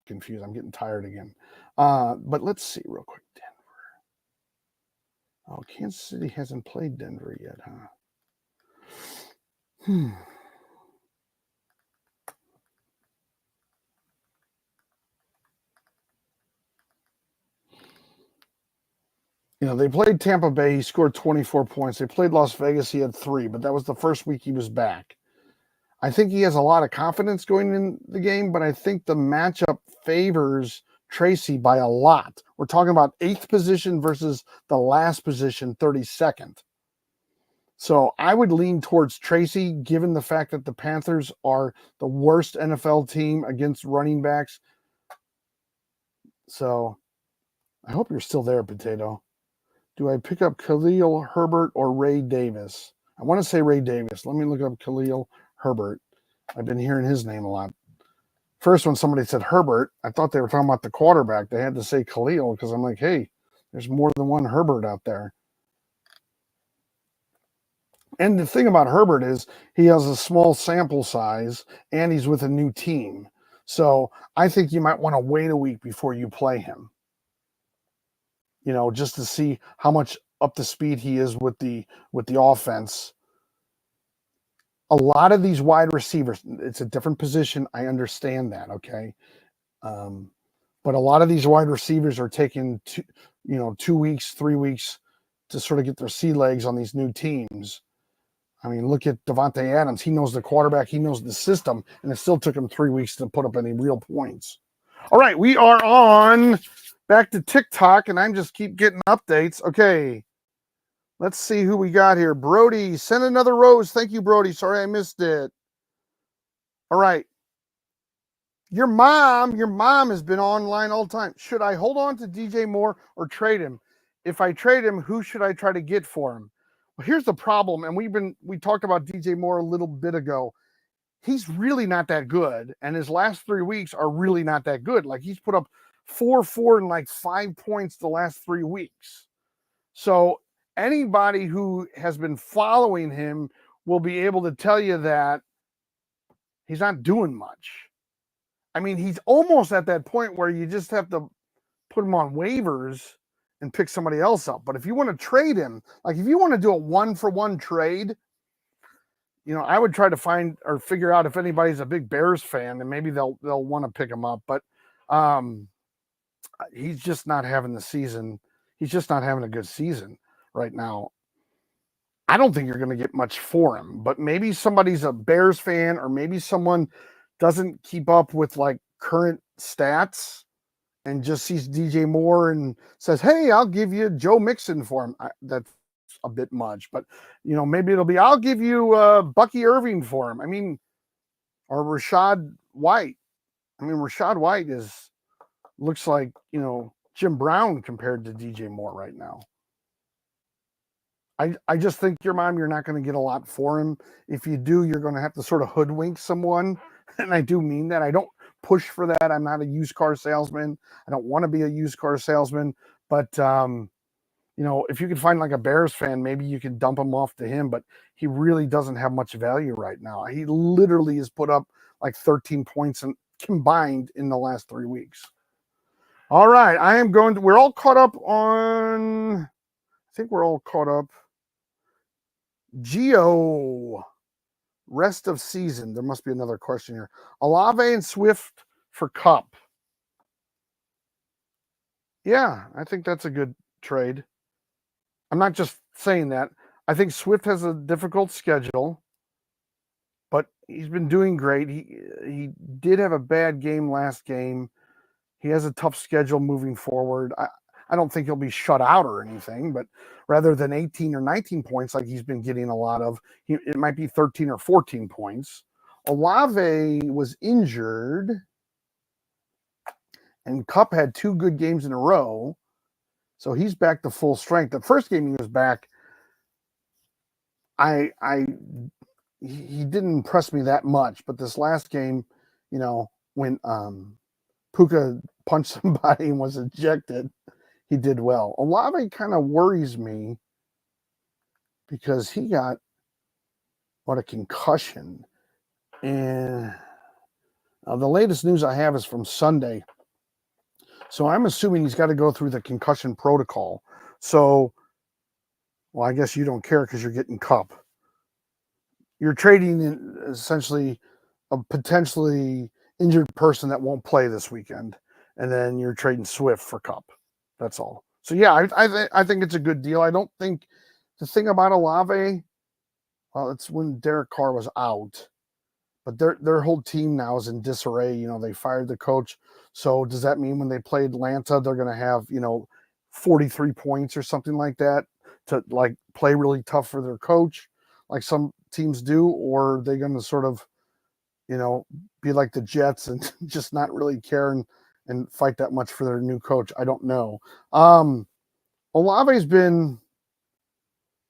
confused. I'm getting tired again. But let's see real quick. Denver. Oh, Kansas City hasn't played Denver yet, huh? They played Tampa Bay. He scored 24 points. They played Las Vegas. He had 3, but that was the first week he was back. I think he has a lot of confidence going in the game, but I think the matchup favors Tracy by a lot. We're talking about 8th position versus the last position, 32nd. So I would lean towards Tracy, given the fact that the Panthers are the worst NFL team against running backs. So I hope you're still there, Potato. Do I pick up Khalil Herbert or Ray Davis? I want to say Ray Davis. Let me look up Khalil Herbert. I've been hearing his name a lot. First, when somebody said Herbert, I thought they were talking about the quarterback. They had to say Khalil because I'm like, hey, there's more than one Herbert out there. And the thing about Herbert is he has a small sample size and he's with a new team. So I think you might want to wait a week before you play him. Just to see how much up to speed he is with the offense. A lot of these wide receivers, it's a different position. I understand that, okay? But a lot of these wide receivers are taking 2 weeks, 3 weeks to sort of get their sea legs on these new teams. I mean, look at Devontae Adams. He knows the quarterback. He knows the system. And it still took him 3 weeks to put up any real points. All right, we are on back to TikTok, and I'm just keep getting updates. Okay, let's see who we got here. Brody, send another rose. Thank you, Brody. Sorry I missed it. All right. Your mom has been online all the time. Should I hold on to DJ Moore or trade him? If I trade him, who should I try to get for him? Well, here's the problem, and we talked about DJ Moore a little bit ago. He's really not that good, and his last 3 weeks are really not that good. Like he's put up 4, and like 5 points the last 3 weeks. So anybody who has been following him will be able to tell you that he's not doing much. I mean, he's almost at that point where you just have to put him on waivers and pick somebody else up. But if you want to trade him, like if you want to do a 1-for-1 trade, I would try to find or figure out if anybody's a big Bears fan, and maybe they'll want to pick him up. But he's just not having the season. He's just not having a good season right now. I don't think you're going to get much for him, but maybe somebody's a Bears fan, or maybe someone doesn't keep up with like current stats and just sees DJ Moore and says, hey, I'll give you Joe Mixon for him. That's a bit much, but maybe it'll be, I'll give you Bucky Irving for him. I mean, or Rachaad White. I mean, Rachaad White looks like, Jim Brown compared to DJ Moore right now. I just think you're not going to get a lot for him. If you do, you're going to have to sort of hoodwink someone. And I do mean that. I don't push for that. I'm not a used car salesman. I don't want to be a used car salesman. But, if you could find like a Bears fan, maybe you could dump him off to him. But he really doesn't have much value right now. He literally has put up like 13 points combined in the last 3 weeks. All right, we're all caught up on, I think we're all caught up. Geo, rest of season. There must be another question here. Olave and Swift for Cup. Yeah, I think that's a good trade. I'm not just saying that. I think Swift has a difficult schedule, but he's been doing great. He did have a bad game last game. He has a tough schedule moving forward. I don't think he'll be shut out or anything, but rather than 18 or 19 points like he's been getting a lot of, it might be 13 or 14 points. Olave was injured, and Kupp had 2 good games in a row, so he's back to full strength. The first game he was back, he didn't impress me that much, but this last game, when Puka punched somebody and was ejected, he did well. Olave kind of worries me because he got a concussion. And the latest news I have is from Sunday. So I'm assuming he's got to go through the concussion protocol. So, well, I guess you don't care because you're getting Kupp. You're trading in essentially a potentially injured person that won't play this weekend. And then you're trading Swift for Kupp. That's all. So, yeah, I think it's a good deal. I don't think the thing about Olave, well, it's when Derek Carr was out. But their whole team now is in disarray. They fired the coach. So does that mean when they play Atlanta, they're going to have, 43 points or something like that to like play really tough for their coach, like some teams do? Or are they going to sort of, be like the Jets and just not really care and fight that much for their new coach? I don't know. Olave's been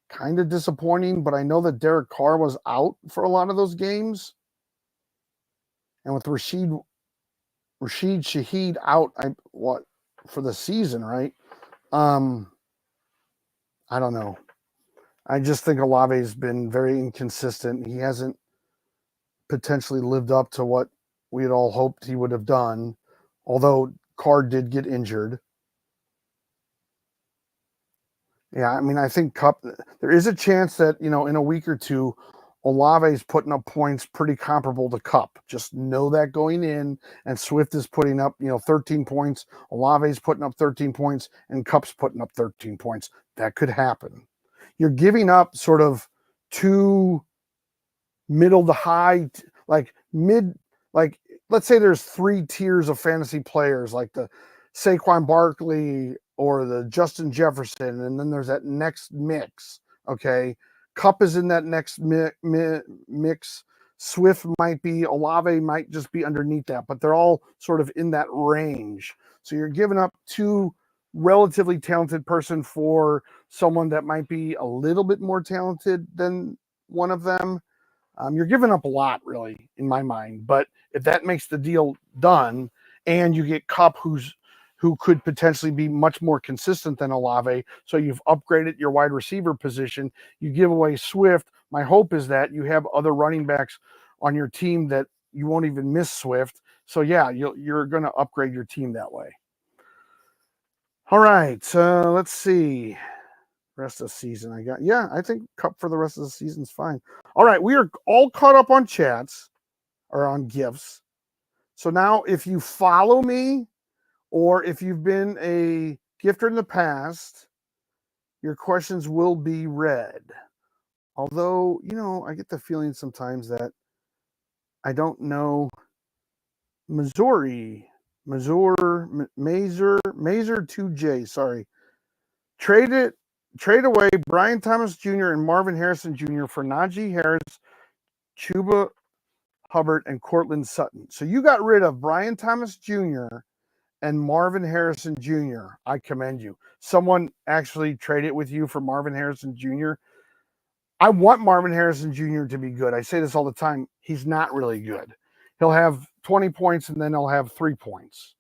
kind of disappointing, but I know that Derek Carr was out for a lot of those games. And with Rashid Shaheed out, for the season, right? I don't know. I just think Olave's been very inconsistent. He hasn't potentially lived up to what we had all hoped he would have done, although Carr did get injured. Yeah, I mean, I think Kupp, there is a chance that, in a week or two, Olave's putting up points pretty comparable to Kupp. Just know that going in, and Swift is putting up, 13 points. Olave's putting up 13 points, and Kupp's putting up 13 points. That could happen. You're giving up sort of 2 middle to high, like mid, like let's say there's 3 tiers of fantasy players, like the Saquon Barkley or the Justin Jefferson, and then there's that next mix. Okay, Kupp is in that next mix. Swift might be, Olave might just be underneath that, but they're all sort of in that range. So you're giving up 2 relatively talented person for someone that might be a little bit more talented than one of them. You're giving up a lot, really, in my mind. But if that makes the deal done, and you get Kupp, who could potentially be much more consistent than Olave, so you've upgraded your wide receiver position, you give away Swift. My hope is that you have other running backs on your team that you won't even miss Swift. So yeah, you're going to upgrade your team that way. All right, let's see. Rest of the season, I think Kupp for the rest of the season is fine. All right, we are all caught up on chats or on gifts. So now, if you follow me, or if you've been a gifter in the past, your questions will be read. Although, I get the feeling sometimes that I don't know. Mazer 2J, sorry. Trade away Brian Thomas Jr. and Marvin Harrison Jr. for Najee Harris, Chuba Hubbard, and Courtland Sutton. So you got rid of Brian Thomas Jr. and Marvin Harrison Jr. I commend you. Someone actually traded with you for Marvin Harrison Jr. I want Marvin Harrison Jr. to be good. I say this all the time. He's not really good. He'll have 20 points and then he'll have 3 points.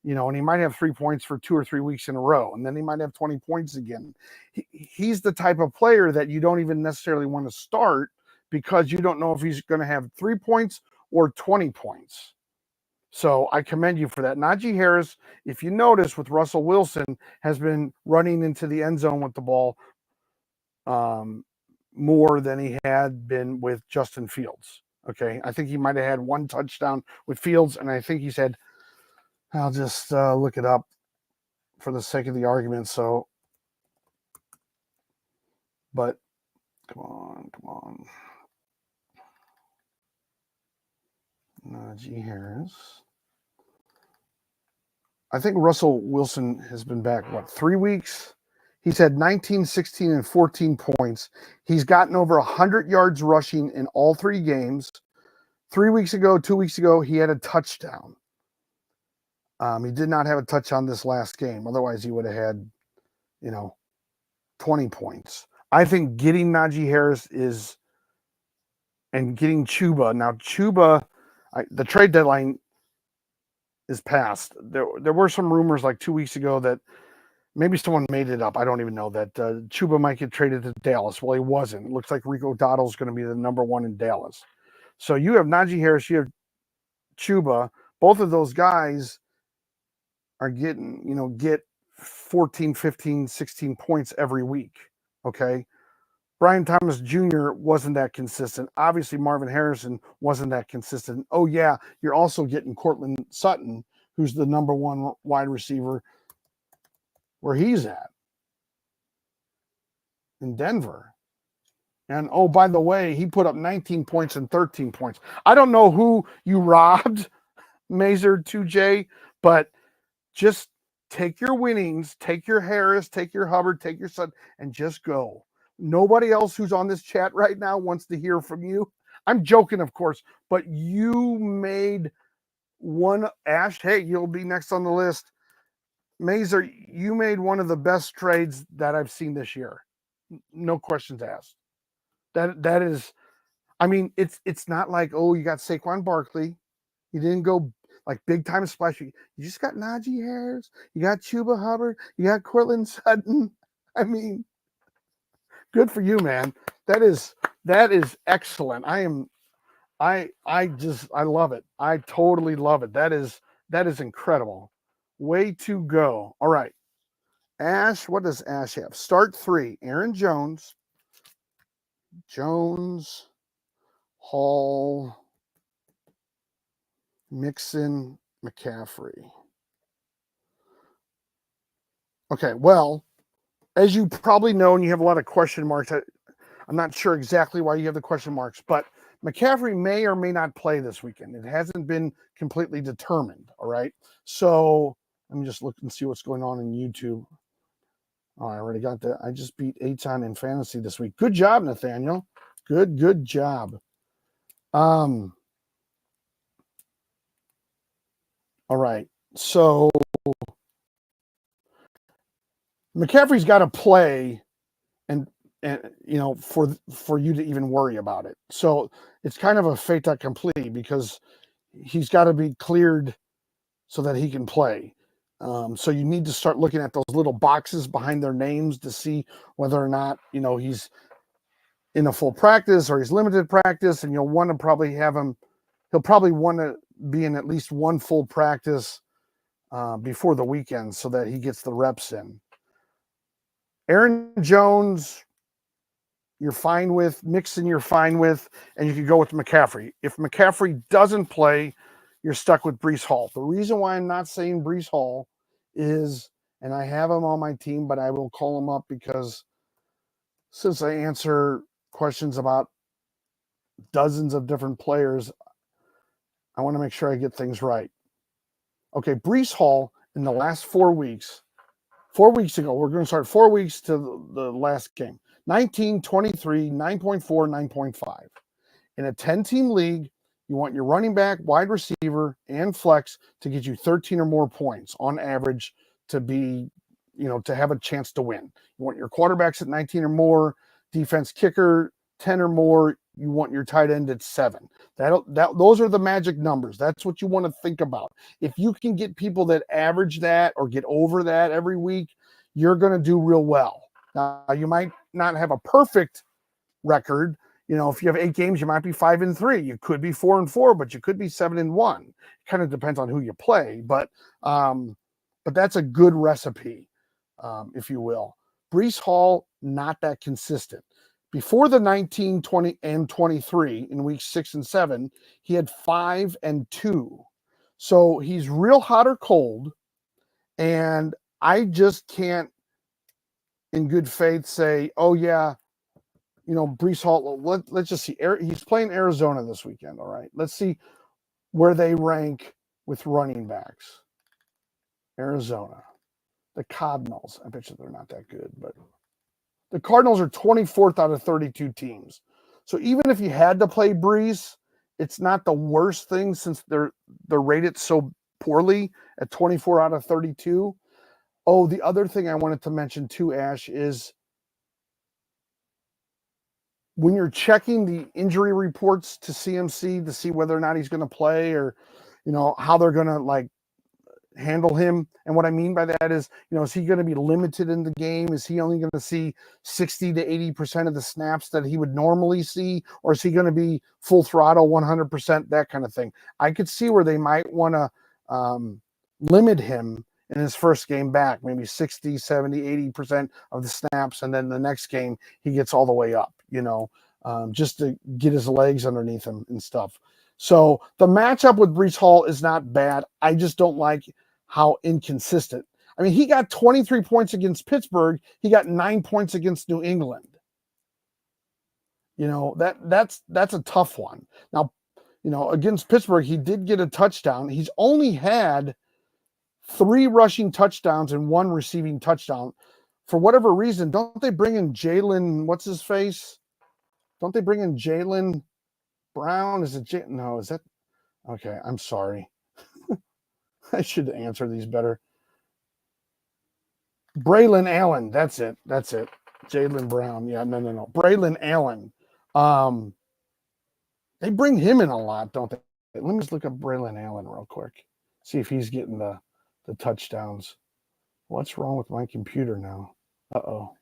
And he might have 3 points for 2 or 3 weeks in a row, and then he might have 20 points again. He's the type of player that you don't even necessarily want to start because you don't know if he's going to have 3 points or 20 points. So I commend you for that. Najee Harris, if you notice with Russell Wilson, has been running into the end zone with the ball more than he had been with Justin Fields. Okay. I think he might have had one touchdown with Fields, and I think he said, I'll just look it up for the sake of the argument. So, but come on. Najee Harris. I think Russell Wilson has been back, 3 weeks? He's had 19, 16, and 14 points. He's gotten over 100 yards rushing in all 3 games. 3 weeks ago, 2 weeks ago, he had a touchdown. He did not have a touchdown this last game. Otherwise, he would have had, 20 points. I think getting Najee Harris and getting Chuba. Now, Chuba, the trade deadline is passed. There were some rumors like 2 weeks ago that maybe someone made it up. I don't even know that Chuba might get traded to Dallas. Well, he wasn't. It looks like Rico Dotto's going to be the number 1 in Dallas. So you have Najee Harris, you have Chuba. Both of those guys are getting, get 14, 15, 16 points every week. Okay. Brian Thomas Jr. wasn't that consistent. Obviously, Marvin Harrison wasn't that consistent. Oh, yeah, you're also getting Courtland Sutton, who's the number 1 wide receiver where he's at in Denver. And, oh, by the way, he put up 19 points and 13 points. I don't know who you robbed, Mazer 2J, but just take your winnings, take your Harris, take your Hubbard, take your Sutton, and just go. Nobody else who's on this chat right now wants to hear from you. I'm joking, of course, but you made one. Ash, hey, you'll be next on the list. Mazer, you made one of the best trades that I've seen this year. No questions asked. That is, I mean, it's not like, oh, you got Saquon Barkley. You didn't go like big time splash. You just got Najee Harris. You got Chuba Hubbard. You got Courtland Sutton. I mean, good for you, man. That is excellent. I love it. I totally love it. That is incredible. Way to go. All right. Ash, what does Ash have? Start 3. Aaron Jones, Hall, Mixon, McCaffrey. Okay, well, as you probably know, and you have a lot of question marks, I'm not sure exactly why you have the question marks, but McCaffrey may or may not play this weekend. It hasn't been completely determined, all right? So let me just look and see what's going on in YouTube. Oh, I already got that. I just beat Aton in fantasy this week. Good job, Nathaniel. Good job. All right. So McCaffrey's got to play and for you to even worry about it. So it's kind of a fait accompli because he's got to be cleared so that he can play. So you need to start looking at those little boxes behind their names to see whether or not, he's in a full practice or he's limited practice, and you'll want to probably have him. He'll probably want to be in at least one full practice before the weekend so that he gets the reps in. Aaron Jones, you're fine with. Mixon, you're fine with. And you could go with McCaffrey. If McCaffrey doesn't play, you're stuck with Breece Hall. The reason why I'm not saying Breece Hall is, and I have him on my team, but I will call him up because since I answer questions about dozens of different players, I want to make sure I get things right. Okay, Breece Hall in the last 4 weeks, 4 weeks ago, we're going to start 4 weeks to the last game. 19, 23, 9.4, 9.5. In a 10-team league, you want your running back, wide receiver, and flex to get you 13 or more points on average to be, to have a chance to win. You want your quarterbacks at 19 or more, defense kicker 10 or more. You want your tight end at 7. Those are the magic numbers. That's what you want to think about. If you can get people that average that or get over that every week, you're going to do real well. Now, you might not have a perfect record. if you have 8 games, you might be 5-3. You could be 4-4, but you could be 7-1. It kind of depends on who you play, but that's a good recipe, if you will. Breece Hall, not that consistent. Before the 19, 20, and 23 in weeks 6 and 7, he had 5 and 2. So he's real hot or cold, and I just can't, in good faith, say, oh yeah, Breece Hall. Let's just see. He's playing Arizona this weekend. All right, let's see where they rank with running backs. Arizona, the Cardinals. I bet you they're not that good, but the Cardinals are 24th out of 32 teams. So even if you had to play Breece, it's not the worst thing since they're rated so poorly at 24 out of 32. Oh, the other thing I wanted to mention too, Ash, is when you're checking the injury reports to CMC to see whether or not he's going to play, or how they're going to handle him. And what I mean by that is, is he going to be limited in the game? Is he only going to see 60 to 80% of the snaps that he would normally see? Or is he going to be full throttle, 100%, that kind of thing? I could see where they might want to limit him in his first game back, maybe 60, 70, 80% of the snaps. And then the next game, he gets all the way up, just to get his legs underneath him and stuff. So the matchup with Breece Hall is not bad. I just don't like how inconsistent. I mean, he got 23 points against Pittsburgh. He got 9 points against New England. That's a tough one. Now, against Pittsburgh, he did get a touchdown. He's only had 3 rushing touchdowns and 1 receiving touchdown. For whatever reason, don't they bring in Jalen, what's his face? Don't they bring in Jalen Brown? Is it no, is that okay? I'm sorry. I should answer these better. Braylon Allen, that's it. Jalen Brown. Yeah, no. Braylon Allen. They bring him in a lot, don't they? Let me just look up Braylon Allen real quick. See if he's getting the touchdowns. What's wrong with my computer now? Uh-oh.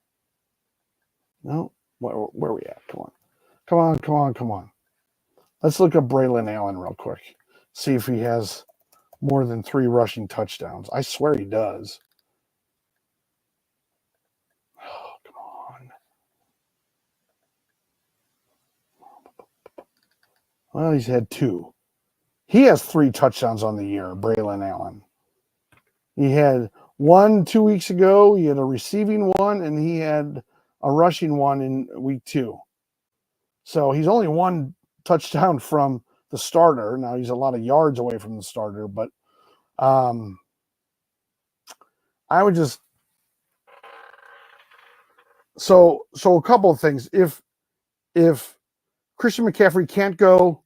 No, where are we at? Come on. Let's look up Braylon Allen real quick. See if he has more than 3 rushing touchdowns. I swear he does. Oh, come on. Well, he's had 2. He has 3 touchdowns on the year, Braylon Allen. He had 1 2 weeks ago. He had a receiving one, and he had a rushing one in week 2. So he's only 1 touchdown from the starter. Now he's a lot of yards away from the starter, but I would just so a couple of things. If Christian McCaffrey can't go,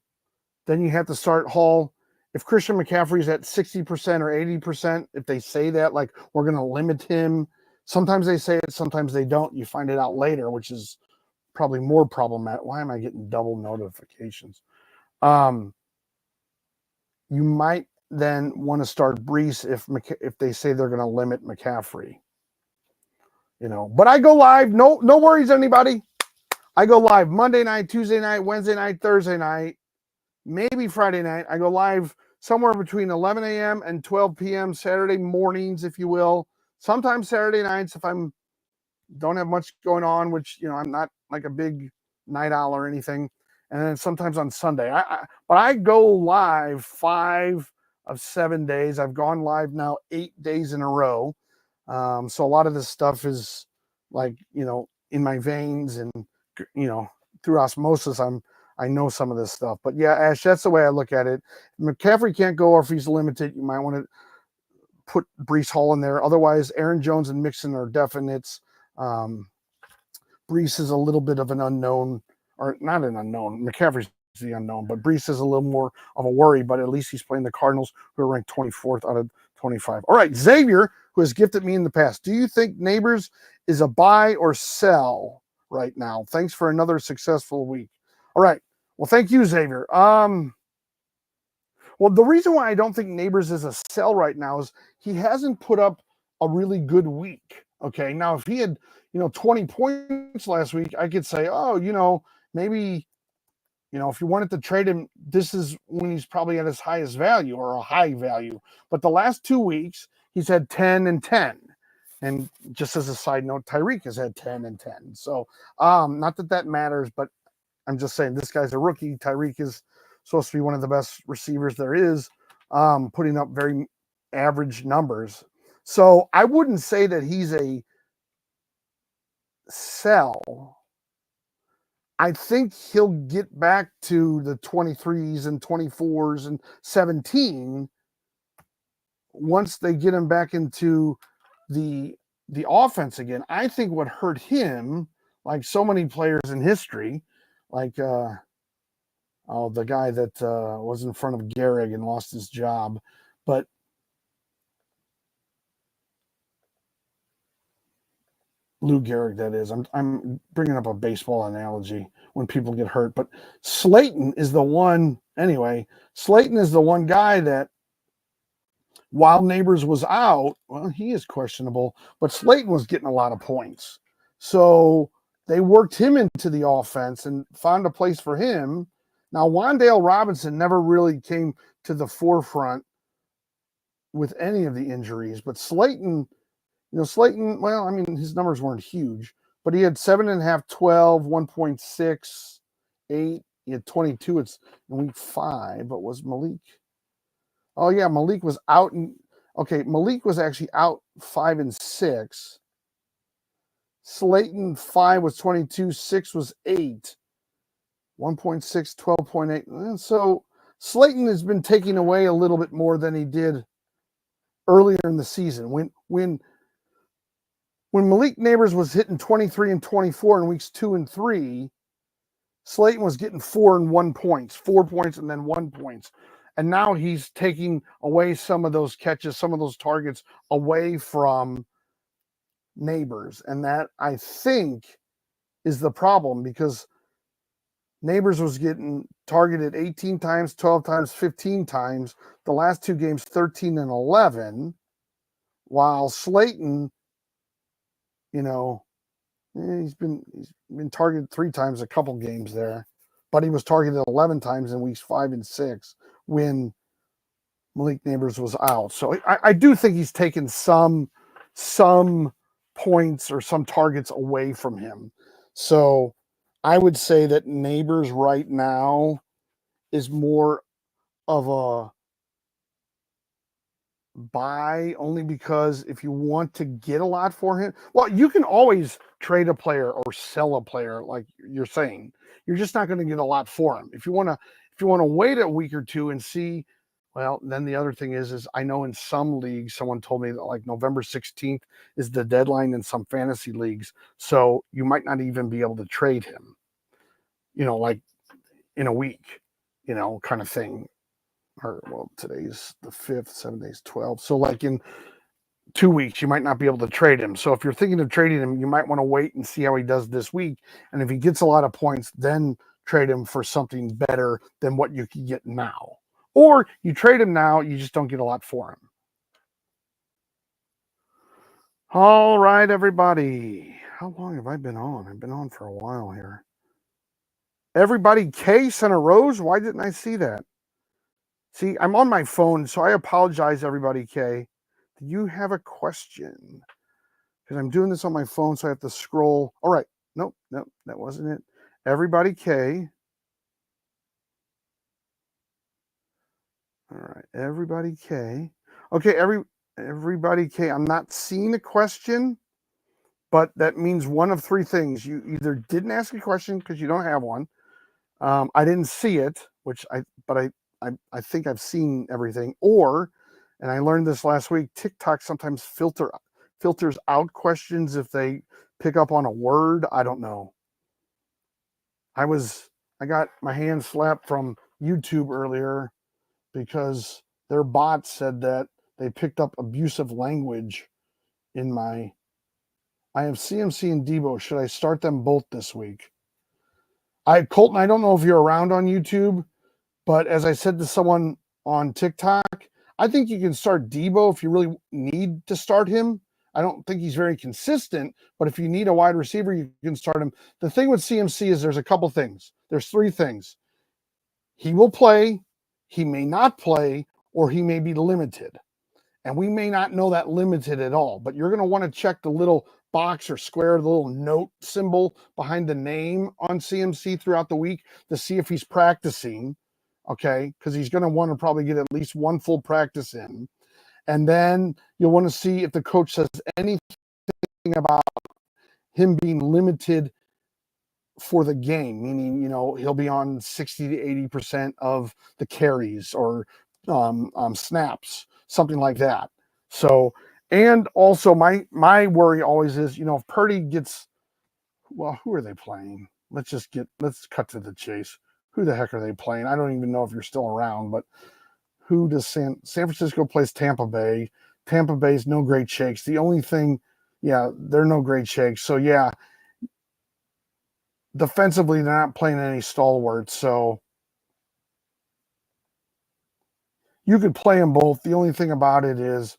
then you have to start Hall. If Christian McCaffrey's at 60% or 80%, if they say that, like, we're going to limit him, sometimes they say it, sometimes they don't. You find it out later, which is probably more problematic. Why am I getting double notifications? You might then want to start Breece if they say they're going to limit McCaffrey. But I go live. No worries, anybody. I go live Monday night, Tuesday night, Wednesday night, Thursday night, maybe Friday night. I go live somewhere between 11 a.m. and 12 p.m. Saturday mornings, if you will. Sometimes Saturday nights if I don't have much going on, which, I'm not like a big night owl or anything. And then sometimes on Sunday. But I go live 5 of 7 days. I've gone live now 8 days in a row. So a lot of this stuff is like, in my veins, and, through osmosis, I know some of this stuff. But yeah, Ash, that's the way I look at it. If McCaffrey can't go, or if he's limited, you might want to put Breece Hall in there. Otherwise, Aaron Jones and Mixon are definites. Breece is a little bit of an unknown, or not an unknown. McCaffrey's the unknown, but Breece is a little more of a worry, but at least he's playing the Cardinals, who are ranked 24th out of 25. All right, Xavier, who has gifted me in the past. Do you think Neighbors is a buy or sell right now? Thanks for another successful week. All right. Well, thank you, Xavier. Well, the reason why I don't think Neighbors is a sell right now is he hasn't put up a really good week. Okay. Now, if he had, 20 points last week, I could say, oh, maybe If you wanted to trade him, this is when he's probably at his highest value or a high value. But the last 2 weeks, he's had 10 and 10. And just as a side note, Tyreek has had 10 and 10. So not that matters, but I'm just saying this guy's a rookie. Tyreek is supposed to be one of the best receivers there is, putting up very average numbers. So I wouldn't say that he's a sell. I think he'll get back to the 23s and 24s and 17 once they get him back into the offense again. I think what hurt him, like so many players in history, like the guy that was in front of Gehrig and lost his job, but Lou Gehrig, that is. I'm bringing up a baseball analogy when people get hurt, but Slayton is the one. Anyway, Slayton is the one guy that, while Neighbors was out, well, he is questionable, but Slayton was getting a lot of points. So they worked him into the offense and found a place for him. Now, Wan'Dale Robinson never really came to the forefront with any of the injuries, but Slayton, well, I mean, his numbers weren't huge, but he had 7.5, 12, 1.6, 8. He had 22. It's in week 5, but was Malik? Oh, yeah, Malik was out. Malik was actually out 5 and 6. Slayton 5 was 22, 6 was 8, 1.6, 12.8. And so Slayton has been taking away a little bit more than he did earlier in the season. When Malik Neighbors was hitting 23 and 24 in weeks 2 and 3, Slayton was getting 4 and 1 points, 4 points and then 1 points. And now he's taking away some of those catches, some of those targets away from Neighbors. And that, I think, is the problem, because Neighbors was getting targeted 18 times, 12 times, 15 times. The last 2 games, 13 and 11, while Slayton, he's been targeted 3 times a couple games there, but he was targeted 11 times in weeks 5 and 6 when Malik Neighbors was out. So I do think he's taken some points or some targets away from him. So I would say that Neighbors right now is more of a buy, only because if you want to get a lot for him, well, you can always trade a player or sell a player, like you're saying. You're just not going to get a lot for him. If you want to wait a week or two and see, well, then the other thing is I know in some leagues, someone told me that like November 16th is the deadline in some fantasy leagues. So you might not even be able to trade him, like in a week, kind of thing. Or, well, today's the 5th, 7 days, 12. So like in 2 weeks, you might not be able to trade him. So if you're thinking of trading him, you might want to wait and see how he does this week. And if he gets a lot of points, then trade him for something better than what you can get now. Or you trade him now, you just don't get a lot for him. All right, everybody. How long have I been on? I've been on for a while here. Everybody, K sent a rose. Why didn't I see that? See, I'm on my phone, so I apologize, everybody, K. Do you have a question? Because I'm doing this on my phone, so I have to scroll. All right. Nope, that wasn't it. Everybody, K. All right, everybody, K. Okay, everybody, K. I'm not seeing a question, but that means one of 3 things. You either didn't ask a question because you don't have one. I didn't see it, but I think I've seen everything. Or, and I learned this last week, TikTok sometimes filters out questions if they pick up on a word. I don't know. I got my hand slapped from YouTube earlier because their bot said that they picked up abusive language in my. I have CMC and Debo. Should I start them both this week? Colton, I don't know if you're around on YouTube, but as I said to someone on TikTok, I think you can start Debo if you really need to start him. I don't think he's very consistent, but if you need a wide receiver, you can start him. The thing with CMC is there's a couple things. There's 3 things. He will play, he may not play, or he may be limited. And we may not know that limited at all, but you're going to want to check the little box or square, the little note symbol behind the name on CMC throughout the week to see if he's practicing, okay? Because he's going to want to probably get at least one full practice in. And then you'll want to see if the coach says anything about him being limited for the game, meaning, he'll be on 60 to 80% of the carries or snaps, something like that. So, and also my worry always is, if Purdy gets, well, who are they playing? Let's cut to the chase. Who the heck are they playing? I don't even know if you're still around, but who does San Francisco plays Tampa Bay. Tampa Bay's no great shakes. The only thing, they're no great shakes. So defensively, they're not playing any stalwarts. So you could play them both. The only thing about it is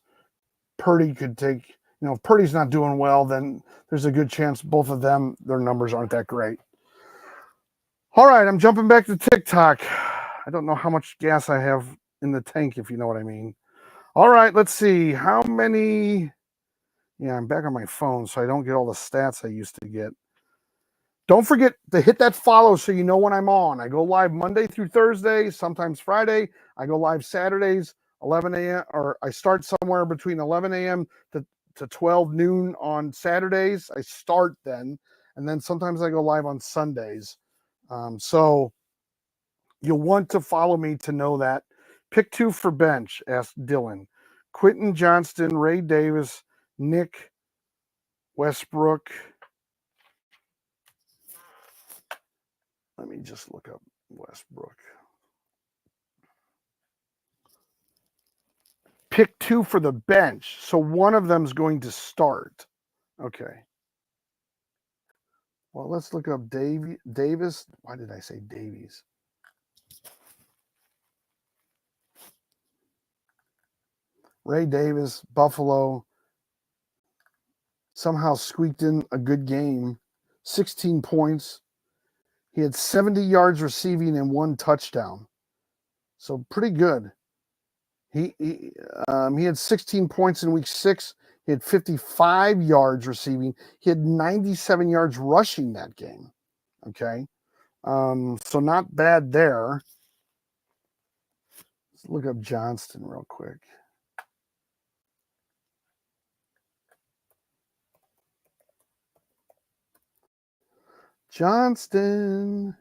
Purdy could take, if Purdy's not doing well, then there's a good chance both of them, their numbers aren't that great. All right, I'm jumping back to TikTok. I don't know how much gas I have in the tank, if you know what I mean. All right, let's see. How many? Yeah, I'm back on my phone, so I don't get all the stats I used to get. Don't forget to hit that follow so you know when I'm on. I go live Monday through Thursday, sometimes Friday. I go live Saturdays, 11 a.m., or I start somewhere between 11 a.m. to 12 noon on Saturdays. I start then, and then sometimes I go live on Sundays. So you'll want to follow me to know that. Pick two for bench, asked Dylan. Quentin Johnston, Ray Davis, Nick Westbrook. Let me just look up Westbrook. Pick two for the bench. So one of them's going to start. Okay. Well, let's look up Davis. Why did I say Davies? Ray Davis, Buffalo, somehow squeaked in a good game. 16 points. He had 70 yards receiving and 1 touchdown. So pretty good. He had 16 points in week 6. He had 55 yards receiving. He had 97 yards rushing that game. Okay. So not bad there. Let's look up Johnston real quick. Johnston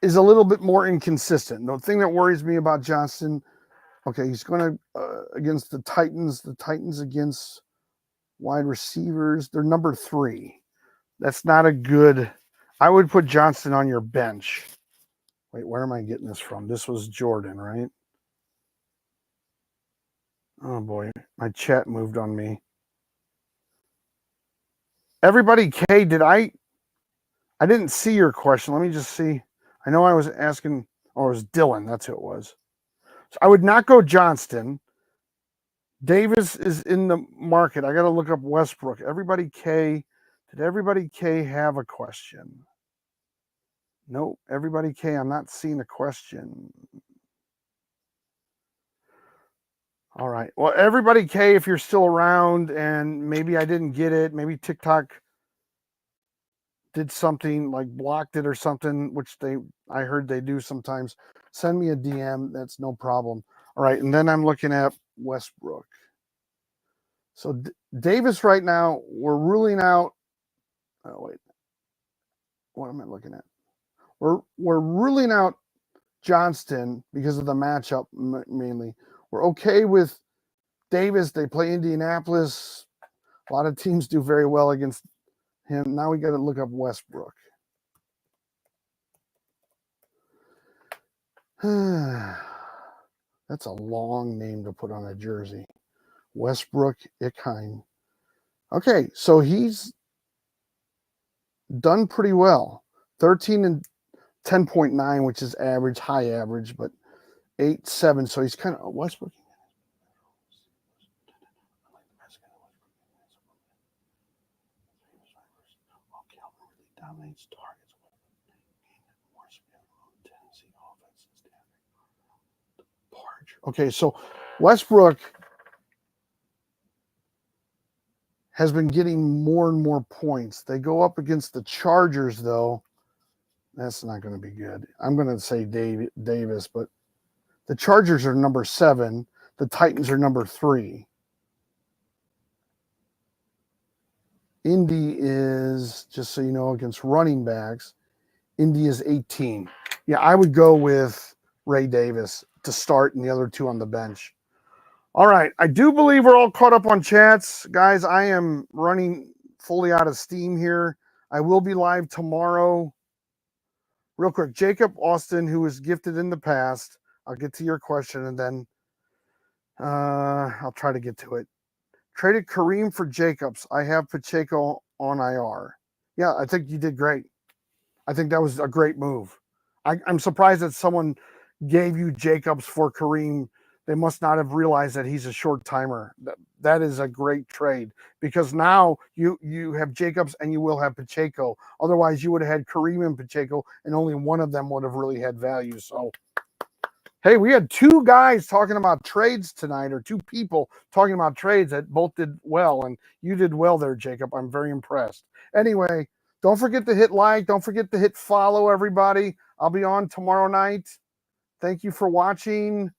is a little bit more inconsistent. The thing that worries me about Johnston, okay, he's going to against the Titans. The Titans against wide receivers, they're number 3. That's not a good. I would put Johnston on your bench. Wait, where am I getting this from? This was Jordan, right? Oh boy, my chat moved on me. Everybody, K, I didn't see your question. Let me just see. I know I was asking, or it was Dylan. That's who it was. So I would not go Johnston. Davis is in the market. I got to look up Westbrook. Everybody K, did everybody K have a question? Nope. Everybody K, I'm not seeing a question. All right. Well, everybody K, if you're still around and maybe I didn't get it, maybe TikTok did something like blocked it or something, which I heard they do sometimes. Send me a DM. That's no problem. All right. And then I'm looking at Westbrook. So Davis right now, we're ruling out. Oh, wait. What am I looking at? We're ruling out Johnston because of the matchup mainly. We're okay with Davis. They play Indianapolis. A lot of teams do very well against him. Now we got to look up Westbrook. That's a long name to put on a jersey. Westbrook Ickheim. Okay, so he's done pretty well. 13 and 10.9, which is average, high average, but 8-7. So he's kind of Westbrook. Okay, so Westbrook has been getting more and more points. They go up against the Chargers, though. That's not going to be good. I'm going to say Davis, but the Chargers are number 7. The Titans are number 3. Indy is, just so you know, against running backs, Indy is 18. Yeah, I would go with Ray Davis to start and the other 2 on the bench. All right, I do believe we're all caught up on chats. Guys, I am running fully out of steam here. I will be live tomorrow. Real quick, Jacob Austin, who was gifted in the past. I'll get to your question and then I'll try to get to it. Traded Kareem for Jacobs. I have Pacheco on IR. Yeah, I think you did great. I think that was a great move. I'm surprised that someone gave you Jacobs for Kareem. They must not have realized that he's a short timer. That is a great trade because now you have Jacobs and you will have Pacheco. Otherwise, you would have had Kareem and Pacheco, and only one of them would have really had value. So, hey, we had 2 guys talking about trades tonight, or 2 people talking about trades that both did well, and you did well there, Jacob. I'm very impressed. Anyway, don't forget to hit like. Don't forget to hit follow, everybody. I'll be on tomorrow night. Thank you for watching.